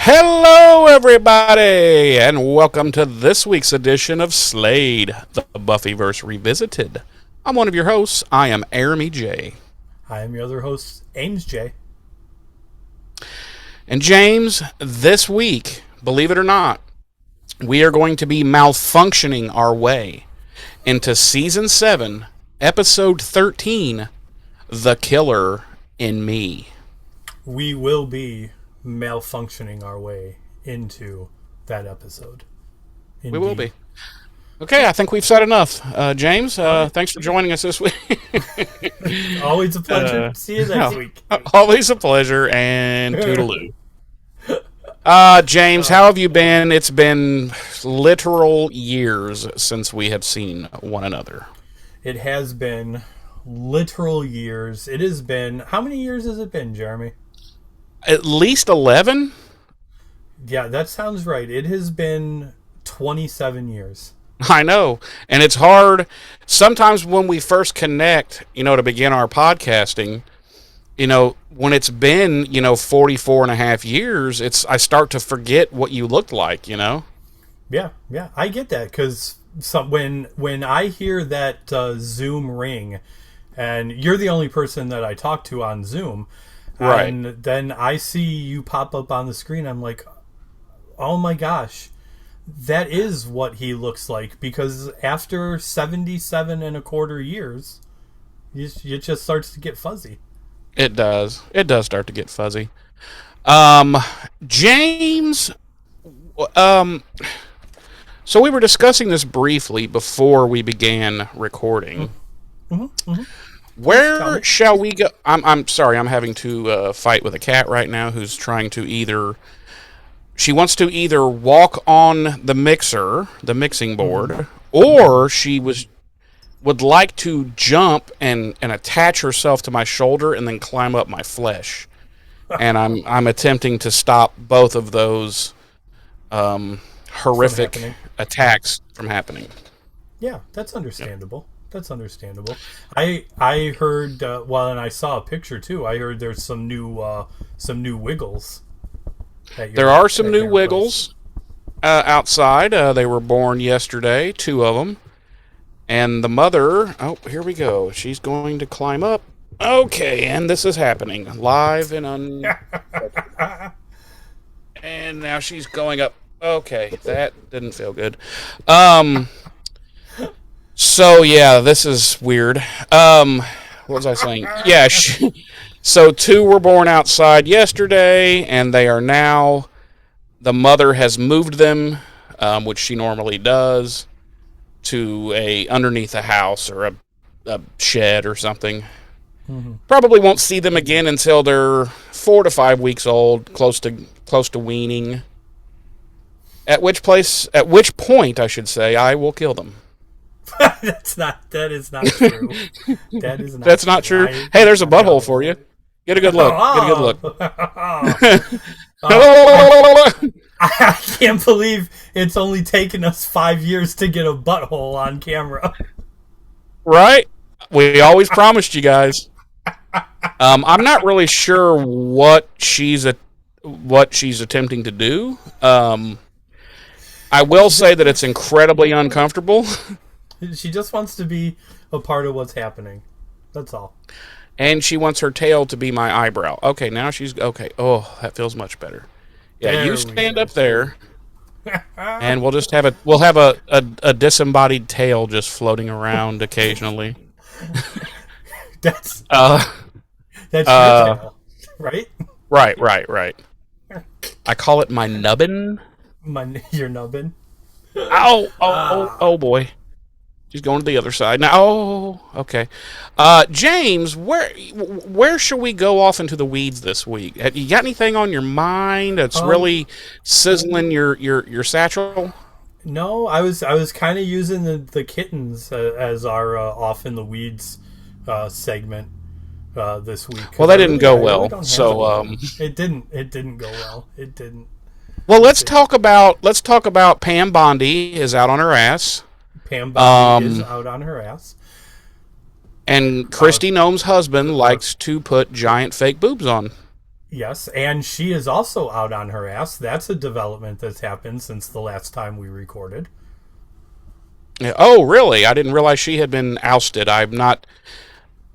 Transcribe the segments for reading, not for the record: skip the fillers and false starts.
Hello, everybody, and welcome to this week's edition of Slade, the Buffyverse Revisited. I'm one of your hosts. I am Jeremy J. I am your other host, Ames J. And James, this week, believe it or not, we are going to be malfunctioning our way into Season 7, Episode 13, The Killer in Me. We will be malfunctioning our way into that episode. Indeed. We will be. Okay, I think we've said enough. James, thanks for joining us this week. Always a pleasure. See you next week. Always a pleasure, and toodaloo. James, how have you been? It's been literal years since we have seen one another. It has been literal years. It has been... How many years has it been, Jeremy? At least 11? Yeah, that sounds right. It has been 27 years. I know. And it's hard. Sometimes when we first connect, to begin our podcasting, when it's been, 44 and a half years, I start to forget what you looked like, Yeah, I get that. Because when I hear that Zoom ring, and you're the only person that I talk to on Zoom, right. And then I see you pop up on the screen. I'm like, oh my gosh, that is what he looks like. Because after 77 and a quarter years, it just starts to get fuzzy. It does. It does start to get fuzzy. James, so we were discussing this briefly before we began recording. Mm-hmm. Mm-hmm. Where shall we go? I'm sorry, I'm having to fight with a cat right now who's trying to she wants to either walk on the mixing board, or she would like to jump and attach herself to my shoulder and then climb up my flesh. And I'm attempting to stop both of those horrific attacks from happening. Yeah, that's understandable. That's understandable. I heard, and I saw a picture too. I heard there's some new Wiggles. There are some new Wiggles outside. They were born yesterday, 2 of them. And the mother, here we go. She's going to climb up. Okay, and this is happening live and and now she's going up. Okay, that didn't feel good. So, yeah, this is weird. What was I saying? Yeah, so 2 were born outside yesterday, and they are now... The mother has moved them, which she normally does, to underneath a house or a shed or something. Mm-hmm. Probably won't see them again until they're 4 to 5 weeks old, close to weaning. At which point, I should say, I will kill them. That is not true. That's not true. Hey, there's a butthole for you. Get a good look. Get a good look. I can't believe it's only taken us 5 years to get a butthole on camera. Right? We always promised you guys. I'm not really sure what she's attempting to do. I will say that it's incredibly uncomfortable. She just wants to be a part of what's happening. That's all. And she wants her tail to be my eyebrow. Okay, now she's... Okay. Oh, that feels much better. Yeah, there you stand up there, and we'll just have a disembodied tail just floating around occasionally. That's your tail, right? Right. I call it my nubbin. Your nubbin? Oh boy. She's going to the other side now. Oh, okay. James, where should we go off into the weeds this week? Have you got anything on your mind that's really sizzling your satchel? No, I was kind of using the kittens as our off in the weeds segment this week. Well, that didn't go well. So it didn't go well. It didn't. Well, let's talk about Pam Bondi is out on her ass. Pam Bondi is out on her ass. And Christy Gnome's husband likes to put giant fake boobs on. Yes, and she is also out on her ass. That's a development that's happened since the last time we recorded. Yeah. Oh, really? I didn't realize she had been ousted. I'm not.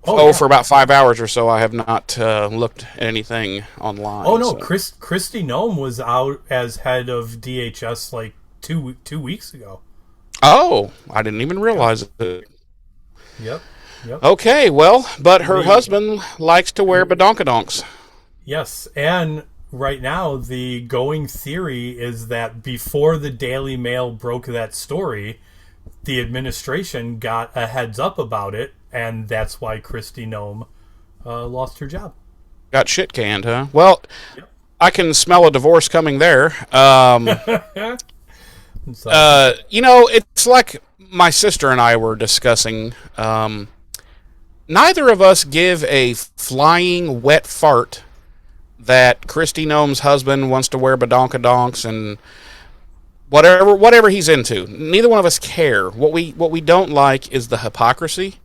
Oh Oh, yeah. for about 5 hours or so, I have not looked at anything Oh online. no, So. Christy Nome was out as head of DHS like 2 weeks ago. Oh, I didn't even Yeah. realize it. Yep. Yep. Okay, well, but her The husband likes to wear badonkadonks. Yes, and right now the going theory is that before the Daily Mail broke that story, the administration got a heads up about it, and that's why Christy Nome lost her job. Got shit canned, huh? Well, Yep. I can smell a divorce coming there. So It's like my sister and I were discussing. Neither of us give a flying wet fart that Christy Nome's husband wants to wear badonkadonks and whatever he's into. Neither one of us care. What we don't like is the hypocrisy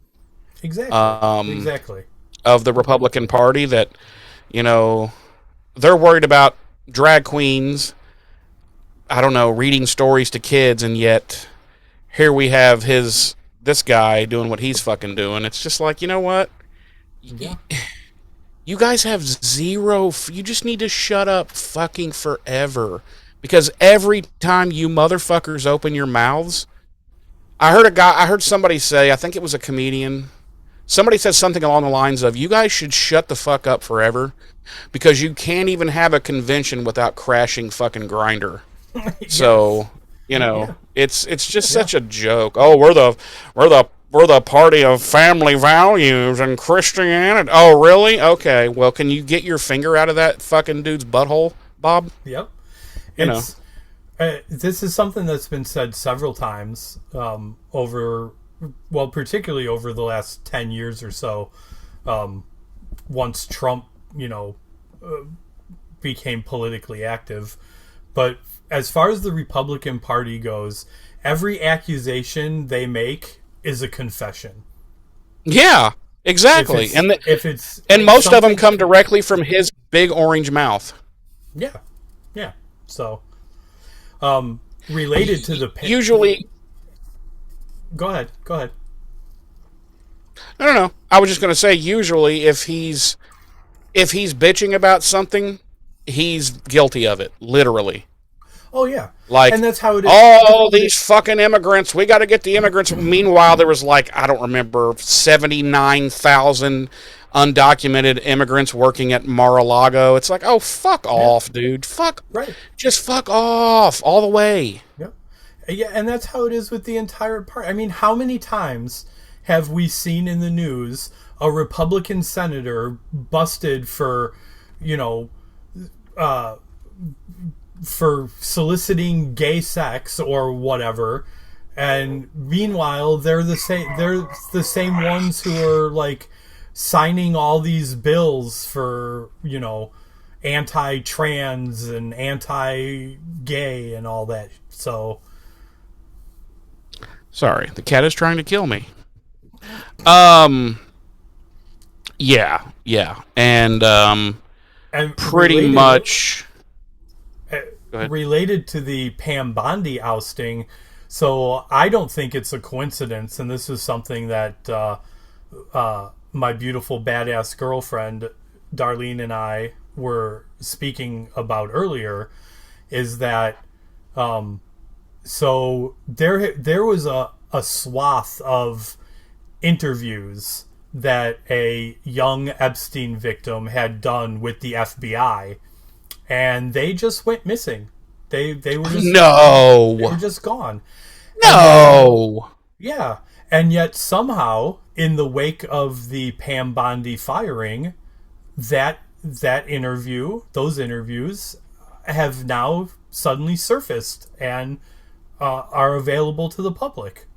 exactly, um, exactly. of the Republican Party that you know they're worried about drag queens. I don't know, reading stories to kids, and yet here we have this guy doing what he's fucking doing. It's just like, you know what? Yeah. You guys have zero. You just need to shut up fucking forever. Because every time you motherfuckers open your mouths, I heard somebody say, I think it was a comedian. Somebody said something along the lines of, you guys should shut the fuck up forever because you can't even have a convention without crashing fucking Grinder. Yes. So, Yeah. it's just Yeah. such a joke. Oh, we're the party of family values and Christianity. Oh, really? Okay. Well, can you get your finger out of that fucking dude's butthole, Bob? Yep. You know. It's this is something that's been said several times over, well, particularly over the last 10 years or so. Once Trump, became politically active, but as far as the Republican Party goes, every accusation they make is a confession. Yeah, If exactly. it's And if it's most of them something, come directly from his big orange mouth. yeah, yeah. So, related to the Usually, go ahead, go ahead. I don't know. I was just going to say, usually, if he's bitching about something, he's guilty of it, literally. Oh yeah, Like, and that's how it is. all these fucking immigrants, we got to get the immigrants. Meanwhile, there was like, I don't remember, 79,000 undocumented immigrants working at Mar-a-Lago. It's like, oh, fuck off, dude. Right. Just fuck off all the way. Yep. Yeah, and that's how it is with the entire part. I mean, how many times have we seen in the news a Republican senator busted for, you know, uh, for soliciting gay sex or whatever, and meanwhile they're the same ones who are like signing all these bills for, anti-trans and anti-gay and all that. So Sorry, the cat is trying to kill me. Um, yeah, and pretty related, much. Go ahead. related to the Pam Bondi ousting, so I don't think it's a coincidence, and this is something that my beautiful badass girlfriend Darlene and I were speaking about earlier, is that so there was a swath of interviews that a young Epstein victim had done with the FBI, and they just went missing. They were just they were No, just gone. And then, no. yeah, and yet somehow in the wake of the Pam Bondi firing, those interviews have now suddenly surfaced and are available to the public.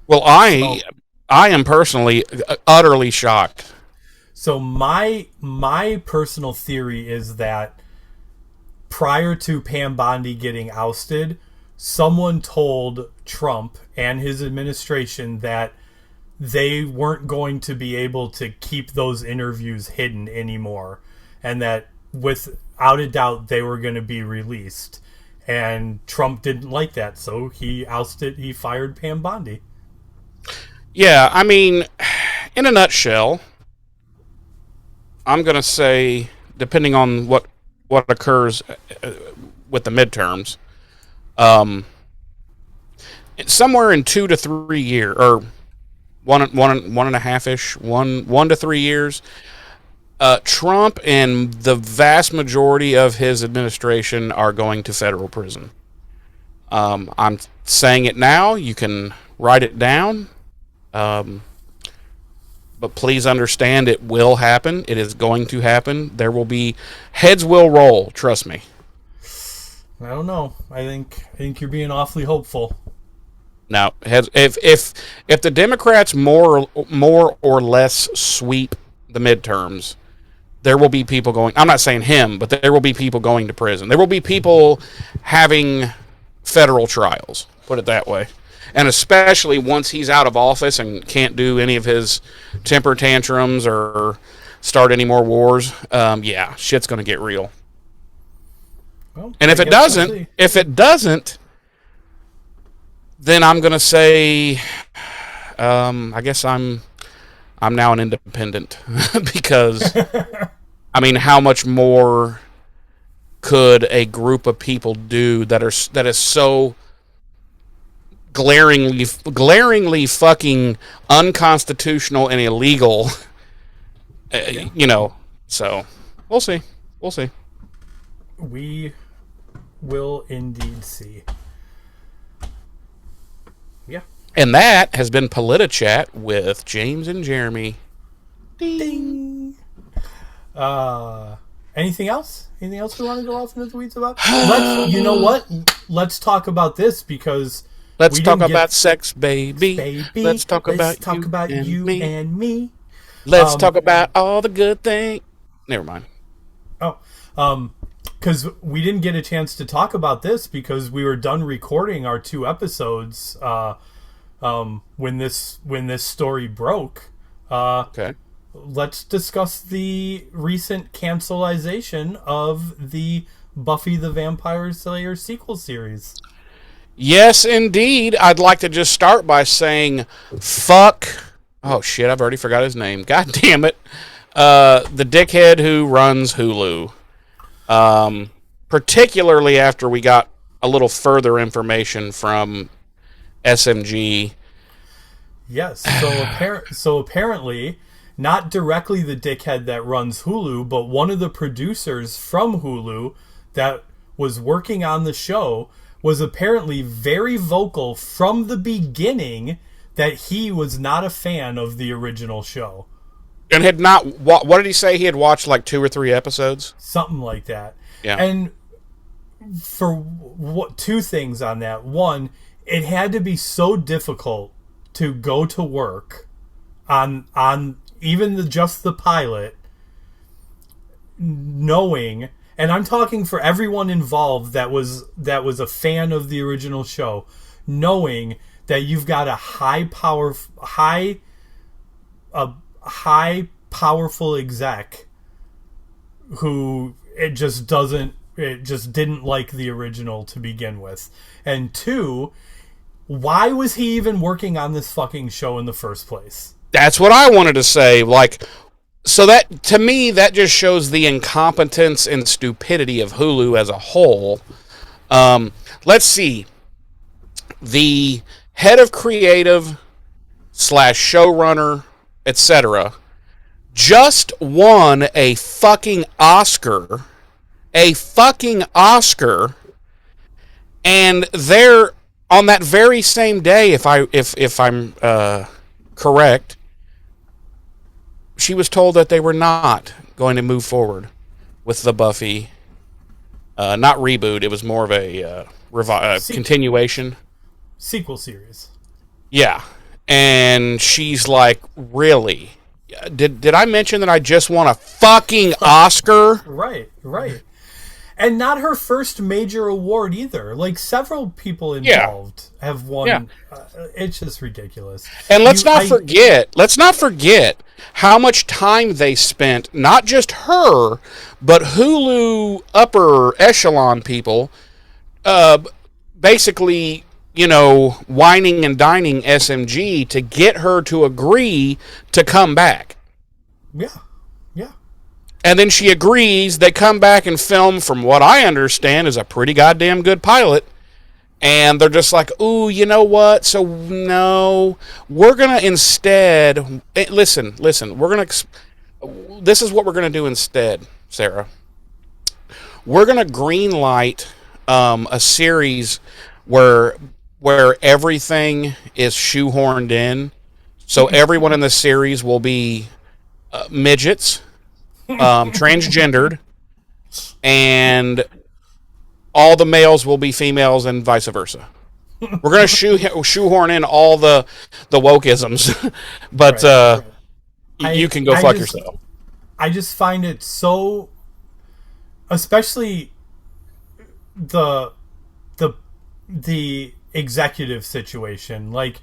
Well, So, I am personally utterly shocked. so my personal theory is that prior to Pam Bondi getting ousted, someone told Trump and his administration that they weren't going to be able to keep those interviews hidden anymore, and that without a doubt they were going to be released. And Trump didn't like that, so he fired Pam Bondi. Yeah, I mean, in a nutshell, I'm going to say, depending on what occurs with the midterms, somewhere in 2 to 3 years, or one and a half ish, 1 to 3 years, Trump and the vast majority of his administration are going to federal prison. I'm saying it now. You can write it down. But please understand, it will happen. It is going to happen. There will be heads will roll. Trust me. I don't know. I think you're being awfully hopeful. Now, if the Democrats more or less sweep the midterms, there will be people going. I'm not saying him, but there will be people going to prison. There will be people having federal trials. Put it that way. And especially once he's out of office and can't do any of his temper tantrums or start any more wars, yeah, shit's going to get real. Well, and if it doesn't, then I'm going to say, I guess I'm now an independent because, I mean, how much more could a group of people do that is so glaringly fucking unconstitutional and illegal, so we'll see. We will indeed see. Yeah. And that has been PolitiChat with James and Jeremy. Ding. Anything else? Anything else we want to go off into the weeds about? You know what? Let's talk about this because let's talk about sex, baby. Let's talk about you and me. Let's talk about all the good things. Never mind. Because we didn't get a chance to talk about this because we were done recording our 2 episodes when this story broke. Okay. Let's discuss the recent cancelization of the Buffy the Vampire Slayer sequel series. Yes, indeed. I'd like to just start by saying, fuck. Oh, shit, I've already forgot his name. God damn it. The dickhead who runs Hulu. Particularly after we got a little further information from SMG. Yes, so apparently, not directly the dickhead that runs Hulu, but one of the producers from Hulu that was working on the show was apparently very vocal from the beginning that he was not a fan of the original show. And had not, what did he say? He had watched like 2 or 3 episodes? Something like that. Yeah. And for 2 things on that. One, it had to be so difficult to go to work on even just the pilot, knowing, and I'm talking for everyone involved that was a fan of the original show, knowing that you've got a high powerful exec who it just didn't like the original to begin with. And 2, why was he even working on this fucking show in the first place? That's what I wanted to say. Like, so that, to me, that just shows the incompetence and stupidity of Hulu as a whole. Let's see. The head of creative / showrunner, etc., just won a fucking Oscar. And they're on that very same day, if I'm correct, she was told that they were not going to move forward with the Buffy, not reboot. It was more of a continuation. Sequel series. Yeah. And she's like, really? Did I mention that I just won a fucking Oscar? Right. And not her first major award either. Like, several people involved have won. Yeah. It's just ridiculous. And let's not forget how much time they spent, not just her, But Hulu upper echelon people, uh, basically, whining and dining SMG to get her to agree to come back. Yeah. Yeah. And then she agrees. They come back and film, from what I understand, is a pretty goddamn good pilot. And they're just like, ooh, you know what? So, no, we're going to instead... Listen, we're going to... This is what we're going to do instead, Sarah. We're going to greenlight a series where everything is shoehorned in. So everyone in the series will be midgets, transgendered, and all the males will be females and vice versa. We're going to shoehorn in all the wokeisms, but you can go fuck yourself. I just find it so, especially the executive situation. Like,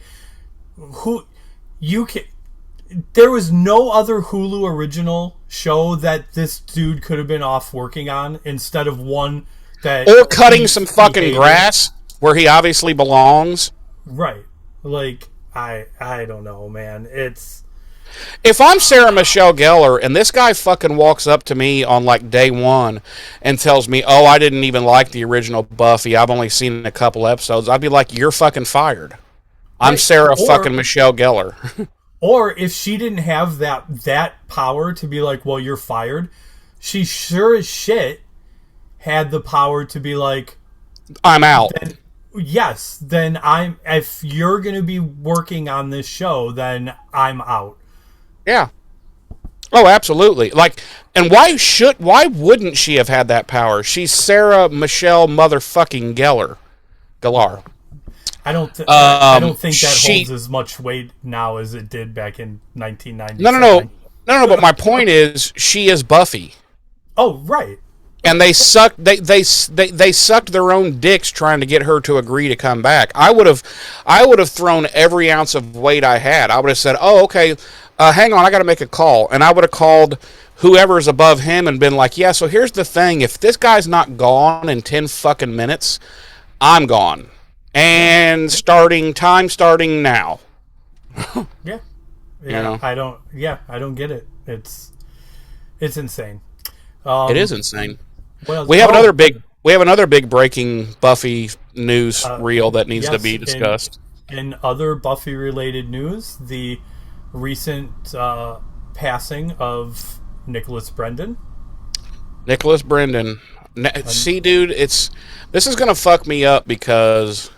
there was no other Hulu original show that this dude could have been off working on instead of one that... Or cutting some fucking grass where he obviously belongs. Right. Like, I don't know, man. It's... If I'm Sarah Michelle Gellar and this guy fucking walks up to me on like day one and tells me, oh, I didn't even like the original Buffy, I've only seen a couple episodes, I'd be like, you're fucking fired. I'm Sarah fucking Michelle Gellar. Or if she didn't have that power to be like, well, you're fired, she sure as shit had the power to be like, I'm out. Then if you're going to be working on this show, then I'm out. Yeah. Oh, absolutely. Like, and why wouldn't she have had that power? She's Sarah Michelle motherfucking Gellar. I don't think that holds as much weight now as it did back in 1997. No. But my point is, she is Buffy. Oh, right. And they sucked. They sucked their own dicks trying to get her to agree to come back. I would have thrown every ounce of weight I had. I would have said, "Oh, okay, hang on, I got to make a call," and I would have called whoever's above him and been like, "Yeah, so here's the thing: if this guy's not gone in 10 fucking minutes, I'm gone, and starting now." Yeah. I don't get it. It's insane. It is insane. We have another big breaking Buffy news reel that needs to be discussed. In other Buffy related news, the recent passing of Nicholas Brendan. See, dude, this is gonna fuck me up because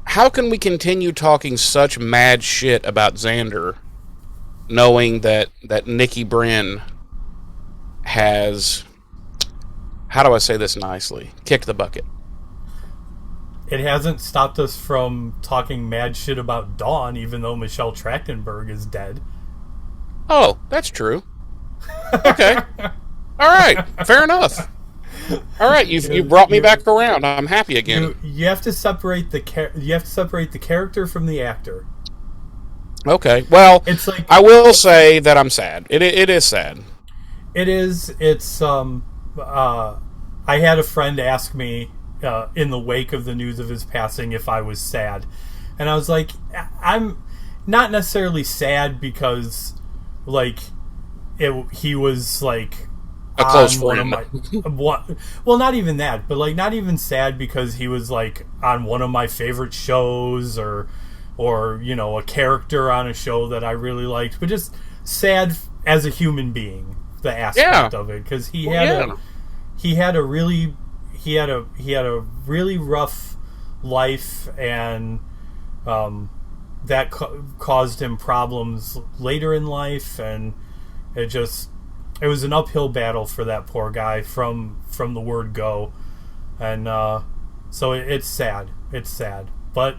how can we continue talking such mad shit about Xander, knowing that Nikki Bryn has, how do I say this nicely, kicked the bucket? It hasn't stopped us from talking mad shit about Dawn, even though Michelle Trachtenberg is dead. Oh, that's true. Okay. All right. Fair enough. All right, you brought me back around. I'm happy again. You have to separate the character from the actor. Okay. Well, it's like, I will say that I'm sad. It is sad. It is. It's I had a friend ask me in the wake of the news of his passing if I was sad, and I was like, I'm not necessarily sad because like he was like a close friend. Well, not even that, but like not even sad because he was like on one of my favorite shows or a character on a show that I really liked, but just sad as a human being, the aspect of it, because he had a really rough life, and that caused him problems later in life, and it was an uphill battle for that poor guy from the word go, and so it's sad, but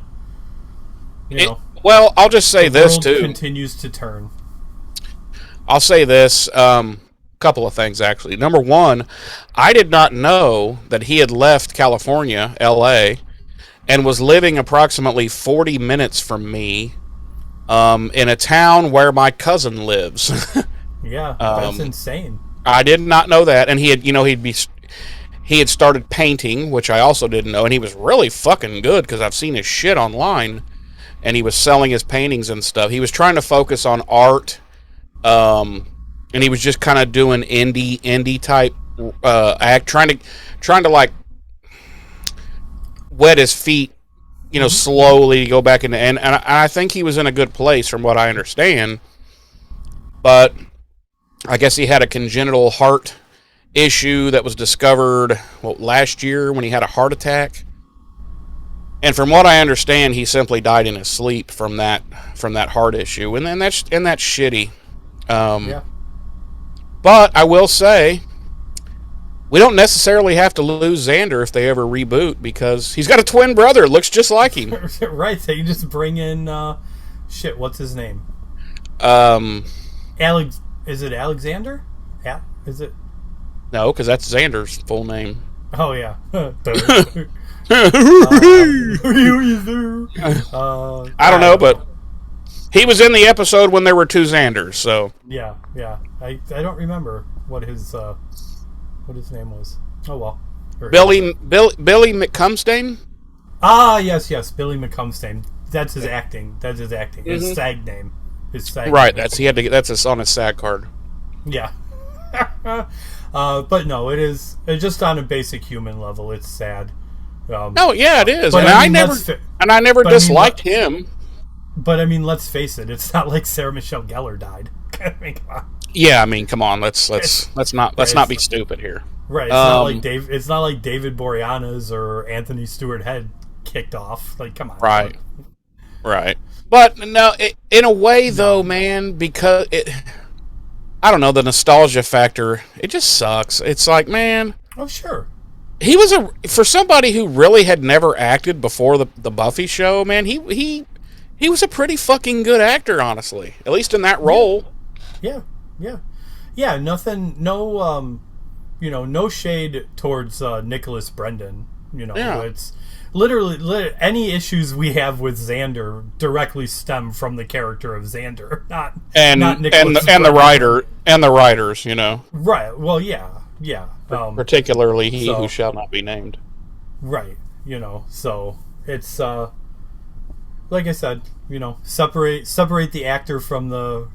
well, I'll just say this too. The world continues to turn. I'll say this, couple of things actually. Number one, I did not know that he had left California, LA, and was living approximately 40 minutes from me, in a town where my cousin lives. Yeah, that's insane. I did not know that, and he had started painting, which I also didn't know, and he was really fucking good because I've seen his shit online, and he was selling his paintings and stuff. He was trying to focus on art, and he was just kind of doing indie type act, trying to like wet his feet, slowly go back into, and I think he was in a good place from what I understand, but I guess he had a congenital heart issue that was discovered last year when he had a heart attack. And from what I understand, he simply died in his sleep from that heart issue, and then that's shitty. Yeah. But I will say, we don't necessarily have to lose Xander if they ever reboot, because he's got a twin brother, looks just like him. Right, so you just bring in what's his name? Is it Alexander? Yeah, is it? No, because that's Xander's full name. Oh yeah. I don't know, but he was in the episode when there were two Xanders, so yeah. I don't remember what his name was. Oh well. Billy McCumstain? Ah, yes, Billy McCumstain. That's his acting. His SAG name. Right. Name. That's on his SAG card. Yeah. But no, it's just on a basic human level. It's sad. Oh yeah, it is, and I never disliked him. But I mean, let's face it. It's not like Sarah Michelle Gellar died. I mean, come on. Yeah, I mean, come on. Let's not be stupid here. Right. It's not like David Boreanaz or Anthony Stewart Head kicked off. Like, come on. Right. Right. But no, in a way though, man, because I don't know, the nostalgia factor, it just sucks. It's like, man. Oh, sure. He was for somebody who really had never acted before the Buffy show, man, he was a pretty fucking good actor, honestly. At least in that role. Yeah. Nothing. No. No shade towards Nicholas Brendan. It's literally any issues we have with Xander directly stem from the character of Xander, not Nicholas and the writers. Right. Well, yeah. Particularly he who shall not be named. Right. So it's like I said, separate the actor from the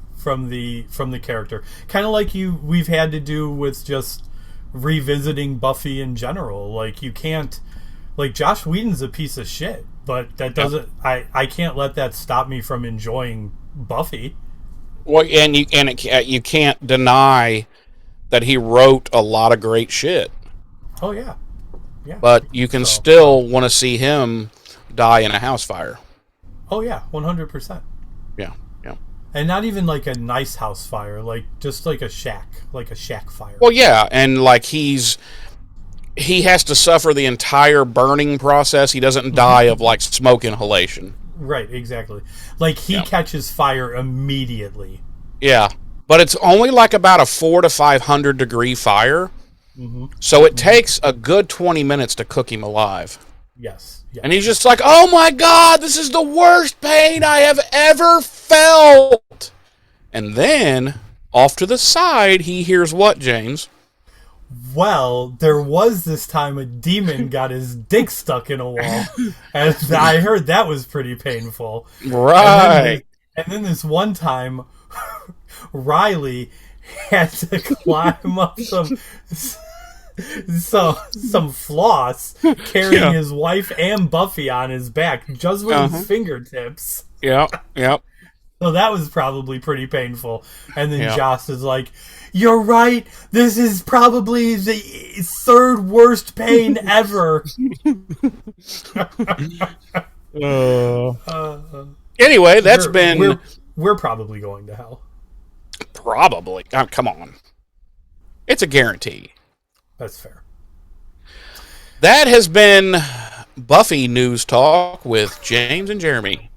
character. Kind of like we've had to do with just revisiting Buffy in general. Like, you can't, like, Joss Whedon's a piece of shit, but that doesn't I can't let that stop me from enjoying Buffy. Well, and you can't deny that he wrote a lot of great shit. Oh yeah. But you can still want to see him die in a house fire. Oh yeah, 100%. Yeah. And not even like a nice house fire, like just like a shack fire. Well, yeah, and like he has to suffer the entire burning process. He doesn't die of like smoke inhalation. Right, exactly. Like he catches fire immediately. Yeah, but it's only like about a 400 to 500 degree fire. Mm-hmm. So it takes a good 20 minutes to cook him alive. Yes. And he's just like, oh my God, this is the worst pain I have ever felt. And then, off to the side, he hears what, James? Well, there was this time a demon got his dick stuck in a wall. And I heard that was pretty painful. Right. And then this one time, Riley had to climb up some floss, carrying his wife and Buffy on his back just with his fingertips. Yep. So that was probably pretty painful. And then Joss is like, "You're right. This is probably the third worst pain ever." Anyway, we're probably going to hell. Probably. Come on. It's a guarantee. That's fair. That has been Buffy News Talk with James and Jeremy.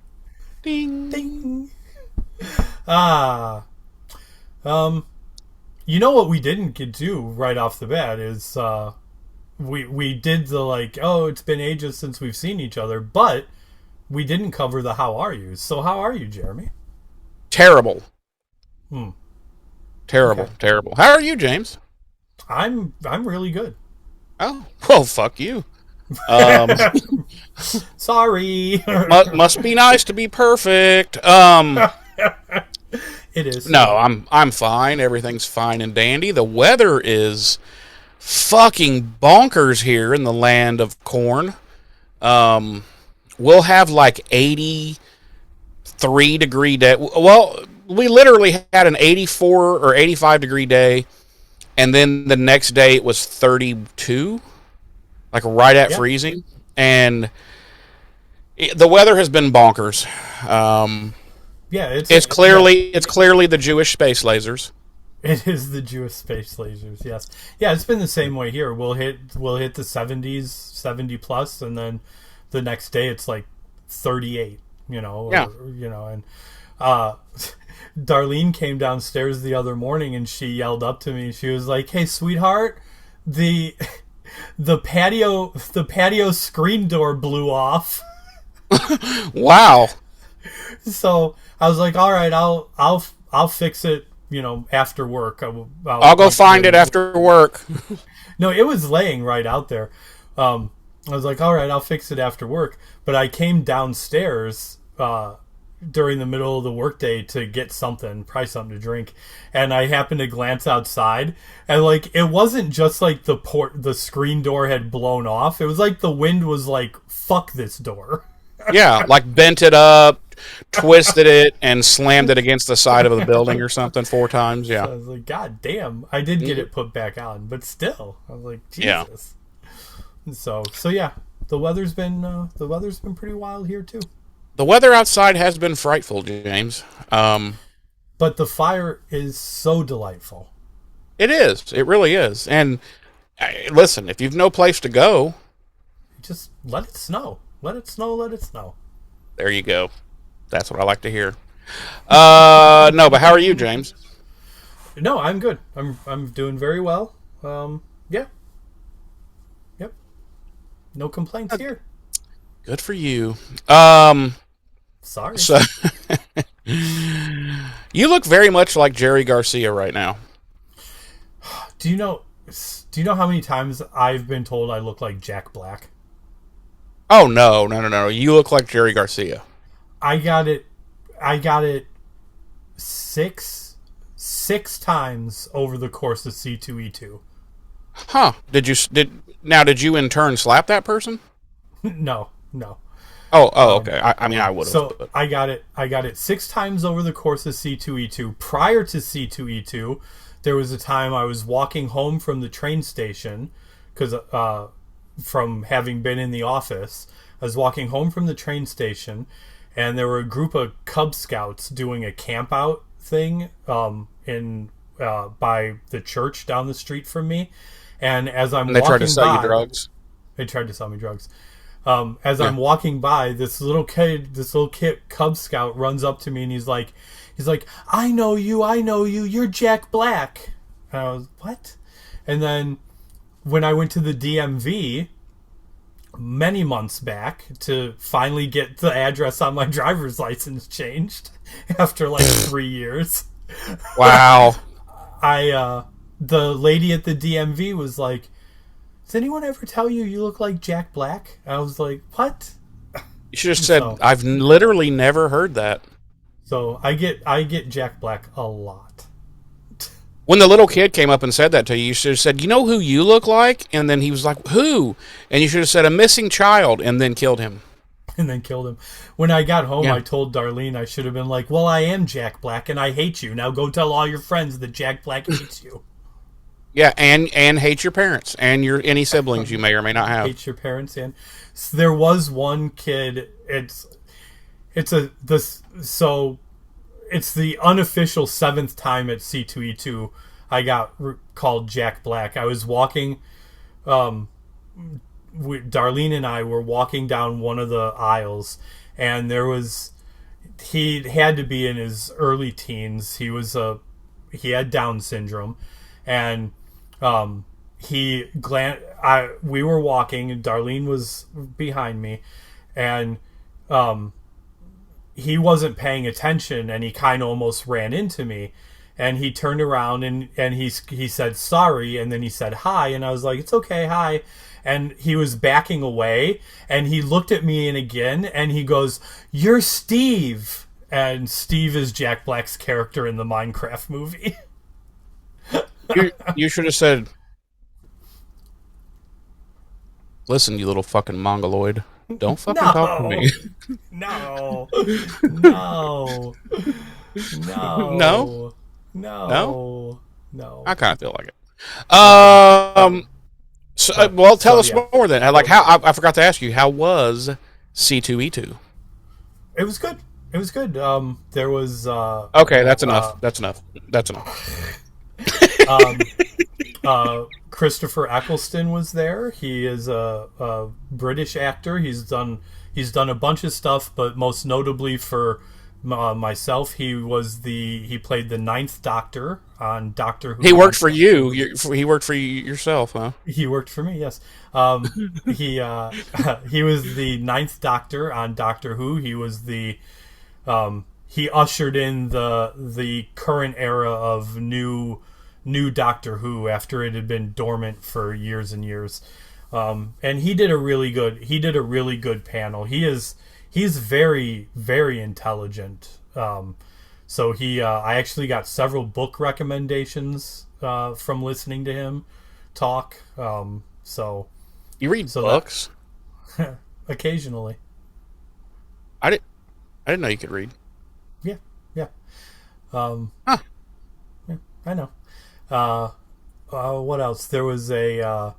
Ding. Ding. You know what we didn't get to right off the bat is we did the like, oh, it's been ages since we've seen each other, but we didn't cover the how are you. So how are you, Jeremy? Terrible. Terrible, Okay. terrible. How are you, James? I'm really good. Oh, well, fuck you. Um, Sorry. must be nice to be perfect. It is. No, I'm fine. Everything's fine and dandy. The weather is fucking bonkers here in the land of corn. Um, we'll have like 83-degree day. Well, we literally had an 84 or 85-degree day, and then the next day it was 32, like right at Yeah. freezing. And the weather has been bonkers. Yeah, It's clearly the Jewish space lasers. it is the Jewish space lasers. Yes. Yeah, it's been the same way here. We'll hit the 70s, 70 plus, and then the next day it's like 38, Yeah. and uh Darlene came downstairs the other morning and she yelled up to me. She was like, "Hey, sweetheart, the the patio screen door blew off." Wow. So I was like, "All right, I'll fix it, after work. I'll go find it after work. No, it was laying right out there. I was like, all right, I'll fix it after work. But I came downstairs during the middle of the workday to get something, probably something to drink, and I happened to glance outside, and like it wasn't just like the screen door had blown off. It was like the wind was like, "Fuck this door." Yeah, like bent it up, twisted it, and slammed it against the side of the building or something 4 times. So Yeah. I was like, God damn! I did get it put back on, but still, I was like, Yeah. Jesus. So yeah, the weather's been pretty wild here too. The weather outside has been frightful, James. But the fire is so delightful. It is. It really is. And listen, if you've no place to go, Just let it snow. Let it snow. Let it snow. there you go. That's what I like to hear. No, but how are you, James? No, I'm good. I'm doing very well. Yeah. Yep. No complaints here. Good for you. Sorry. So you look very much like Jerry Garcia right now. Do you know? Do you know how many times I've been told I look like Jack Black? Oh no, no, no, no! You look like Jerry Garcia. I got it. I got it six times over the course of C2E2. Huh? Did you in turn slap that person? No, no. Oh, okay. I mean, I would have. So But I got it 6 times over the course of C2E2. Prior to C2E2, there was a time I was walking home from the train station because from having been in the office, I was walking home from the train station, and there were a group of Cub Scouts doing a camp out thing in by the church down the street from me. And as I'm and they walking tried to sell you by, drugs. they tried to sell me drugs. As I'm walking by, this little kid Cub Scout runs up to me and he's like, I know you, you're Jack Black. And I was, what? And then when I went to the DMV many months back to finally get the address on my driver's license changed after like 3 years, Wow. the lady at the DMV was like, does anyone ever tell you look like Jack Black? I was like, what? You should have said, So- I've literally never heard that. So I get Jack Black a lot. When the little kid came up and said that to you, you should have said, you know who you look like? And then he was like, who? And you should have said, a missing child, and then killed him. And then killed him. When I got home, Yeah. I told Darlene I should have been like, well, I am Jack Black and I hate you. Now go tell all your friends that Jack Black hates you. Yeah, and hate your parents and any siblings you may or may not have. Hate your parents. And so there was one kid. It's the unofficial 7th time at C2E2 I got called Jack Black. I was walking, Darlene and I were walking down one of the aisles, and he had to be in his early teens. He had Down syndrome, and we were walking, and Darlene was behind me, and he wasn't paying attention, and he kind of almost ran into me. and he turned around and he said sorry, and then he said hi, and I was like, it's okay, hi. And he was backing away, and he looked at me and again, and he goes, "You're Steve." And Steve is Jack Black's character in the Minecraft movie. You should have said, "Listen, you little fucking mongoloid. Don't fucking talk to me." No. No. No. No? No. No. I kind of feel like it. Well, tell us more then. Like, how I forgot to ask you, how was C2E2? It was good. It was good. There was okay. That's enough. That's enough. That's enough. Christopher Eccleston was there. He is a British actor. He's done a bunch of stuff, but most notably for myself, he played the Ninth Doctor on Doctor Who. He worked for you. He worked for you yourself, huh? He worked for me. Yes. He was the Ninth Doctor on Doctor Who. He was he ushered in the current era of new Doctor Who after it had been dormant for years and years. And he did a really good panel. He's very, very intelligent. So I actually got several book recommendations from listening to him talk. So you read books? Occasionally. I didn't know you could read. Yeah. Huh. Yeah, I know. What else? There was a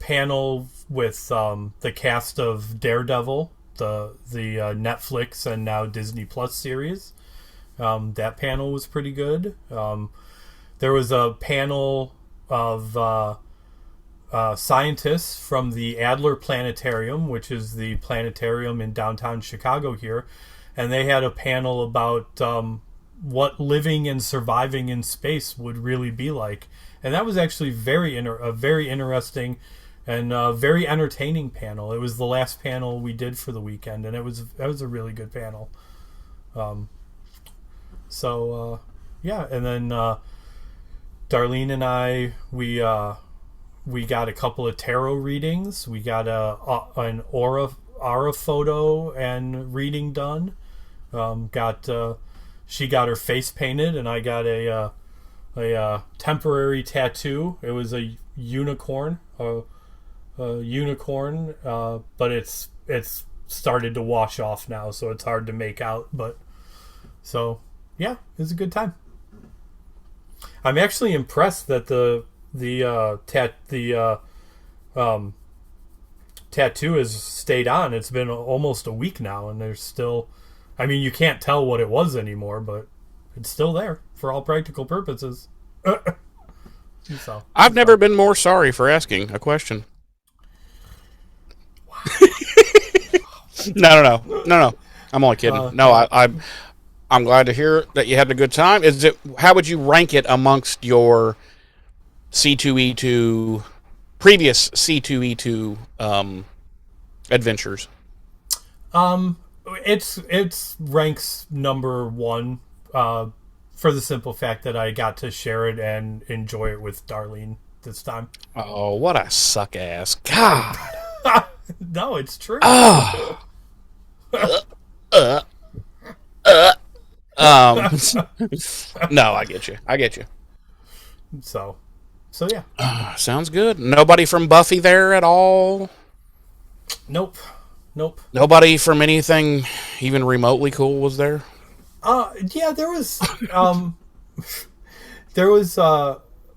panel with the cast of Daredevil, the Netflix and now Disney Plus series. That panel was pretty good. There was a panel of scientists from the Adler Planetarium, which is the planetarium in downtown Chicago here, and they had a panel about what living and surviving in space would really be like. And that was actually a very interesting and very entertaining panel. It was the last panel we did for the weekend, and that was a really good panel. Yeah, and then Darlene and I, we got a couple of tarot readings. We got an aura photo and reading done. She got her face painted, and I got a temporary tattoo. It was a unicorn, but it's started to wash off now, so it's hard to make out. But so yeah, it was a good time. I'm actually impressed that the tattoo has stayed on. It's been almost a week now, and there's still, I mean, you can't tell what it was anymore, but it's still there for all practical purposes. I've never been more sorry for asking a question. Wow. No. I'm only kidding. No, I'm glad to hear that you had a good time. How would you rank it amongst your C2E2 previous C2E2 adventures? It's ranks number one for the simple fact that I got to share it and enjoy it with Darlene this time. Oh, what a suck ass. God. No, it's true. Oh. No, I get you. So yeah. Sounds good. Nobody from Buffy there at all? Nope. Nobody from anything even remotely cool was there? Yeah, there was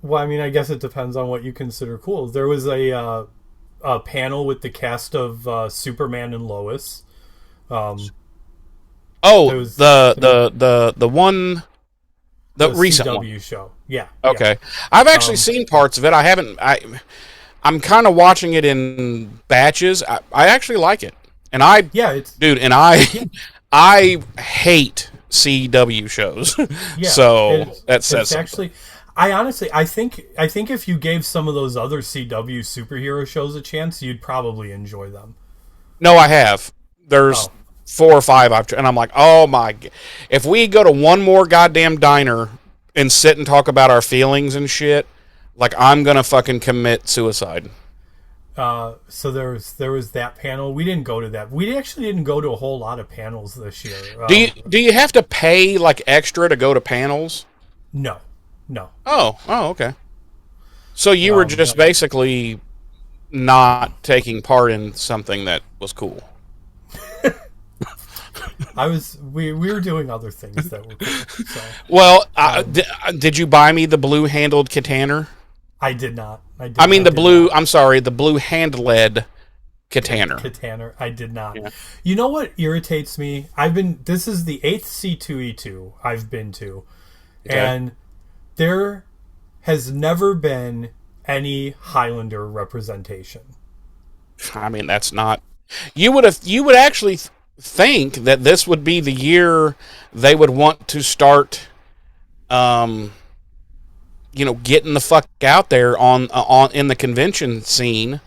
well, I mean, I guess it depends on what you consider cool. There was a panel with the cast of Superman and Lois. The one, the recent CW one. show. Yeah. Okay. Yeah. I've actually seen parts of it. I haven't. I'm kind of watching it in batches. I actually like it, and I hate CW shows. Yeah, so that says it's actually. I think if you gave some of those other CW superhero shows a chance, you'd probably enjoy them. No, I have. There's 4 or 5 and I'm like, oh my, if we go to one more goddamn diner and sit and talk about our feelings and shit, like I'm gonna fucking commit suicide. So there was that panel. We didn't go to that. We actually didn't go to a whole lot of panels this year. Do you have to pay like extra to go to panels? No, no. Oh, okay. So you were just basically not taking part in something that was cool. We were doing other things that were cool. So. Well, did you buy me the blue-handled katana? I did not. The blue hand-led katana. Katana. I did not. Yeah. You know what irritates me? This is the 8th C2E2 I've been to. Okay. And there has never been any Highlander representation. I mean, that's not... You would actually think that this would be the year they would want to start... getting the fuck out there on in the convention scene,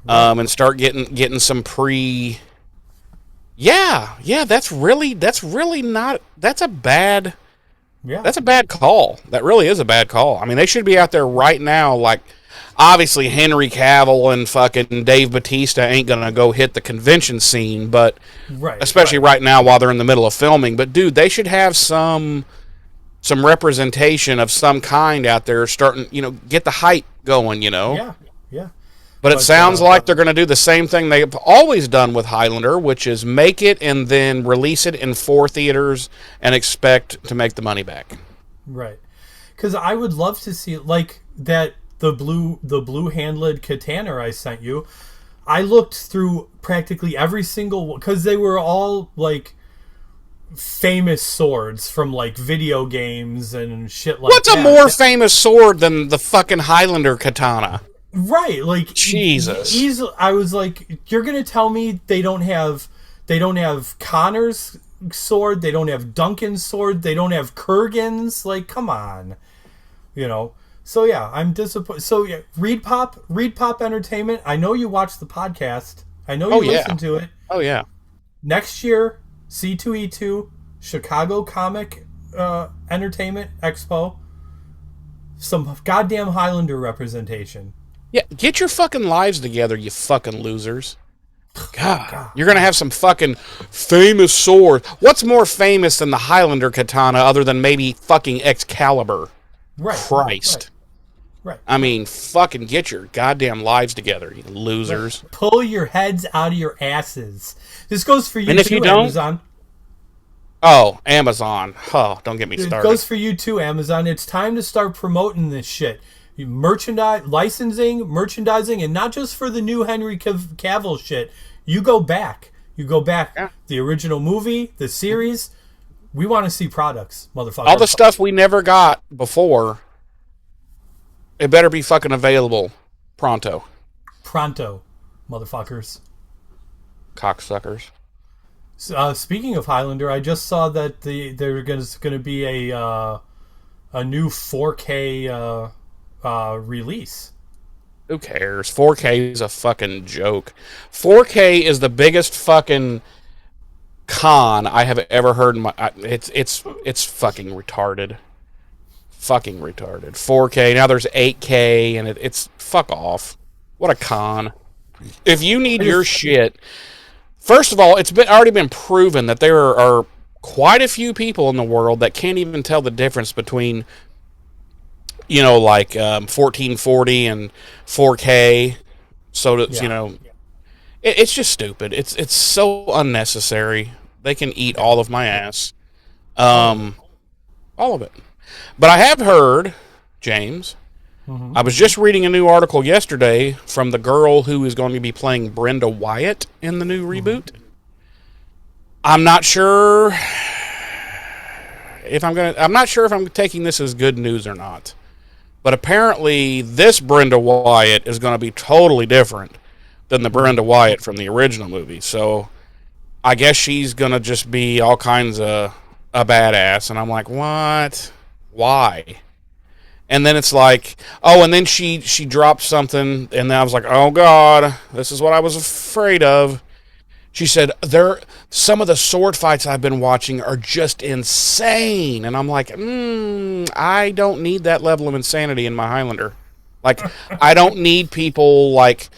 and start getting some pre. Yeah, that's really not. That's a bad. Yeah, that's a bad call. That really is a bad call. I mean, they should be out there right now. Like, obviously, Henry Cavill and fucking Dave Bautista ain't gonna go hit the convention scene, but especially right now while they're in the middle of filming. But dude, they should have some representation of some kind out there starting, get the hype going, Yeah. But it sounds like they're going to do the same thing they've always done with Highlander, which is make it and then release it in 4 theaters and expect to make the money back. Right. Because I would love to see, like, the blue-handled katana I sent you. I looked through practically every single one, because they were all, like, famous swords from like video games and shit like that. What's a more famous sword than the fucking Highlander katana? Right, like Jesus. I was like, you're gonna tell me they don't have Connor's sword, they don't have Duncan's sword, they don't have Kurgan's? Like, come on, So yeah, I'm disappointed. So yeah, Reed Pop Entertainment. I know you watch the podcast. I know you listen to it. Oh yeah. Next year, C2E2, Chicago Comic Entertainment Expo, some goddamn Highlander representation. Yeah, get your fucking lives together, you fucking losers. God, you're going to have some fucking famous sword. What's more famous than the Highlander katana other than maybe fucking Excalibur? Right. Christ. Right. I mean, fucking get your goddamn lives together, you losers. Right. Pull your heads out of your asses. This goes for you and if too, you don't, Amazon. Oh, Amazon. Oh, don't get me started. It goes for you too, Amazon. It's time to start promoting this shit. Merchandising, and not just for the new Henry Cavill shit. You go back. Yeah. The original movie, the series. We want to see products, motherfucker. All the stuff we never got before. It better be fucking available pronto. Pronto, motherfuckers. Cocksuckers. Speaking of Highlander, I just saw that there's going to be a new 4K release. Who cares? 4K is a fucking joke. 4K is the biggest fucking con I have ever heard in my. It's fucking retarded. Fucking retarded. 4K. Now there's 8K, and it's fuck off. What a con. If you need your shit, first of all, it's already been proven that there are quite a few people in the world that can't even tell the difference between, 1440 and 4K. So that, it's just stupid. It's so unnecessary. They can eat all of my ass. All of it. But I have heard, James, I was just reading a new article yesterday from the girl who is going to be playing Brenda Wyatt in the new reboot. I'm not sure if I'm taking this as good news or not. But apparently this Brenda Wyatt is going to be totally different than the Brenda Wyatt from the original movie. So I guess she's going to just be all kinds of a badass. And I'm like, what? Why? And then it's like, and then she dropped something, and then I was like, oh God, this is what I was afraid of. She said, some of the sword fights I've been watching are just insane. And I'm like, I don't need that level of insanity in my Highlander. Like, I don't need people, like,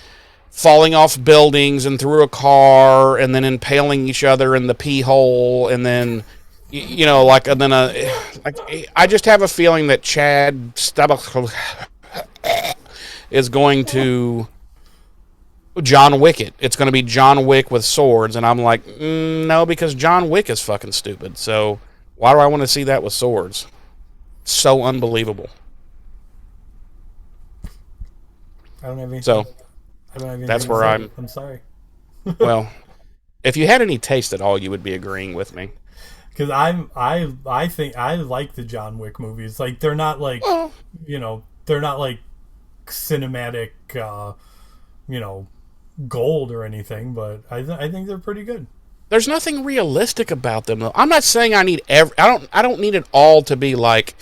falling off buildings and through a car and then impaling each other in the pee hole and then, I just have a feeling that Chad is going to John Wick it. It's going to be John Wick with swords, and I'm like, no, because John Wick is fucking stupid. So why do I want to see that with swords? So unbelievable. I don't have anything. So I don't have anything that's to where say. I'm sorry. Well, if you had any taste at all, you would be agreeing with me. Because I think I like the John Wick movies. Like they're not like they're not like cinematic gold or anything, but I think they're pretty good. There's nothing realistic about them, though. I'm not saying I need I don't need it all to be like,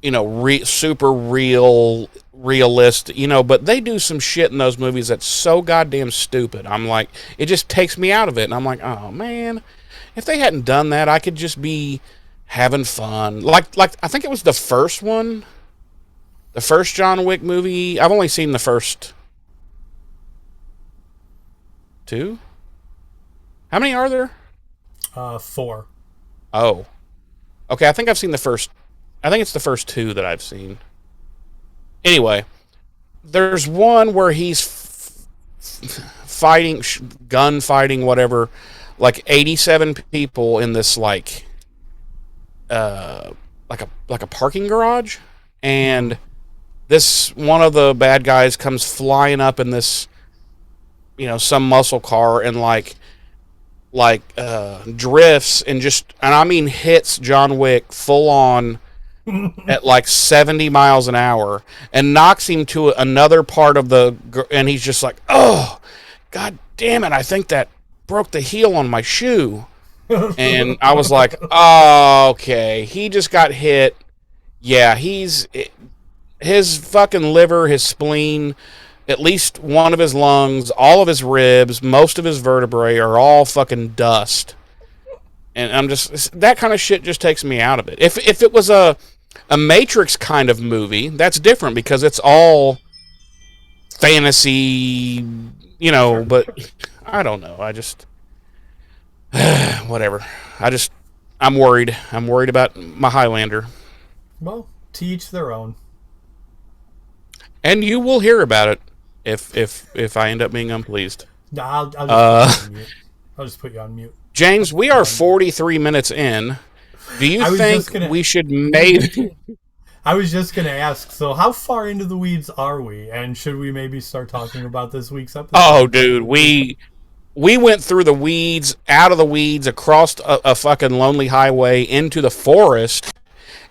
super realistic, but they do some shit in those movies that's so goddamn stupid. I'm like, it just takes me out of it, and I'm like, oh man, if they hadn't done that, I could just be having fun. Like I think it was the first one, the first John Wick movie. I've only seen the first two. How many are there? 4. Oh. Okay, I think I've seen the first. I think it's the first 2 that I've seen. Anyway, there's one where he's fighting, gunfighting, whatever, like 87 people in this like a parking garage, and this one of the bad guys comes flying up in this, some muscle car and drifts and I mean hits John Wick full on at like 70 miles an hour and knocks him to another part of and he's just like, oh, god damn it, I think that broke the heel on my shoe. And I was like, oh, okay, he just got hit. Yeah, his fucking liver, his spleen, at least one of his lungs, all of his ribs, most of his vertebrae are all fucking dust. And I'm just, that kind of shit just takes me out of it. If it was a Matrix kind of movie, that's different because it's all fantasy, but I don't know. I just, whatever. I'm worried. I'm worried about my Highlander. Well, to each their own. And you will hear about it if I end up being unpleased. No, I'll just put you on mute. James, we are 43 minutes in. Do you think we should maybe... I was just going to ask, so how far into the weeds are we? And should we maybe start talking about this week's episode? Oh, dude, we went through the weeds, out of the weeds, across a fucking lonely highway, into the forest,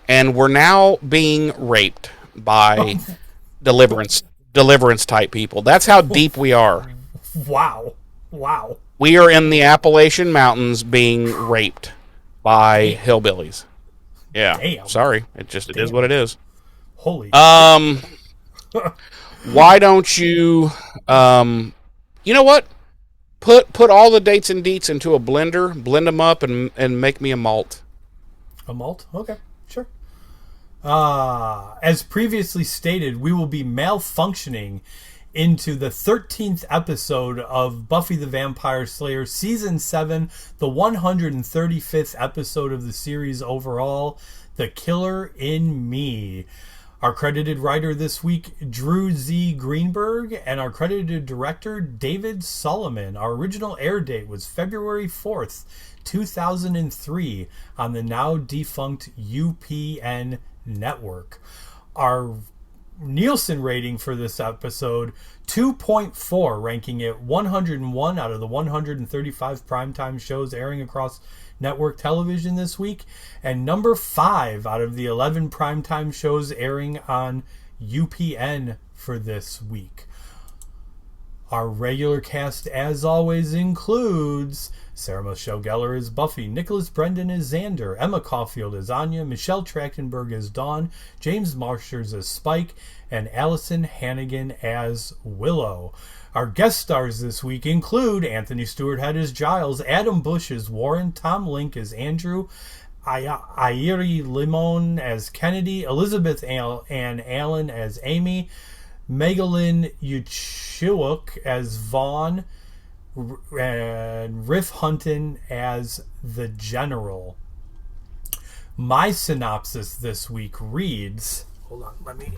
and we're now being raped by deliverance type people. That's how deep we are. Wow. We are in the Appalachian Mountains being raped by hillbillies. Yeah. Damn. Sorry. It is what it is. Holy why don't you you know what? Put all the dates and deets into a blender, blend them up and make me a malt. A malt? Okay, sure. As previously stated, we will be malfunctioning into the 13th episode of Buffy the Vampire Slayer Season 7, the 135th episode of the series overall, The Killer in Me. Our credited writer this week, Drew Z. Greenberg, and our credited director, David Solomon. Our original air date was February 4th, 2003, on the now defunct UPN network. Our Nielsen rating for this episode, 2.4, ranking it 101 out of the 135 primetime shows airing across network television this week, and number 5 out of the 11 primetime shows airing on UPN for this week. Our regular cast, as always, includes Sarah Michelle Gellar as Buffy, Nicholas Brendan as Xander, Emma Caulfield as Anya, Michelle Trachtenberg as Dawn, James Marshers as Spike, and Allison Hannigan as Willow. Our guest stars this week include Anthony Stewart Head as Giles, Adam Bush as Warren, Tom Link as Andrew, Airi Limon as Kennedy, Elizabeth Ann Allen as Amy, Megalyn Uchiuk as Vaughn, and Riff Hunton as the General. My synopsis this week reads, hold on, let me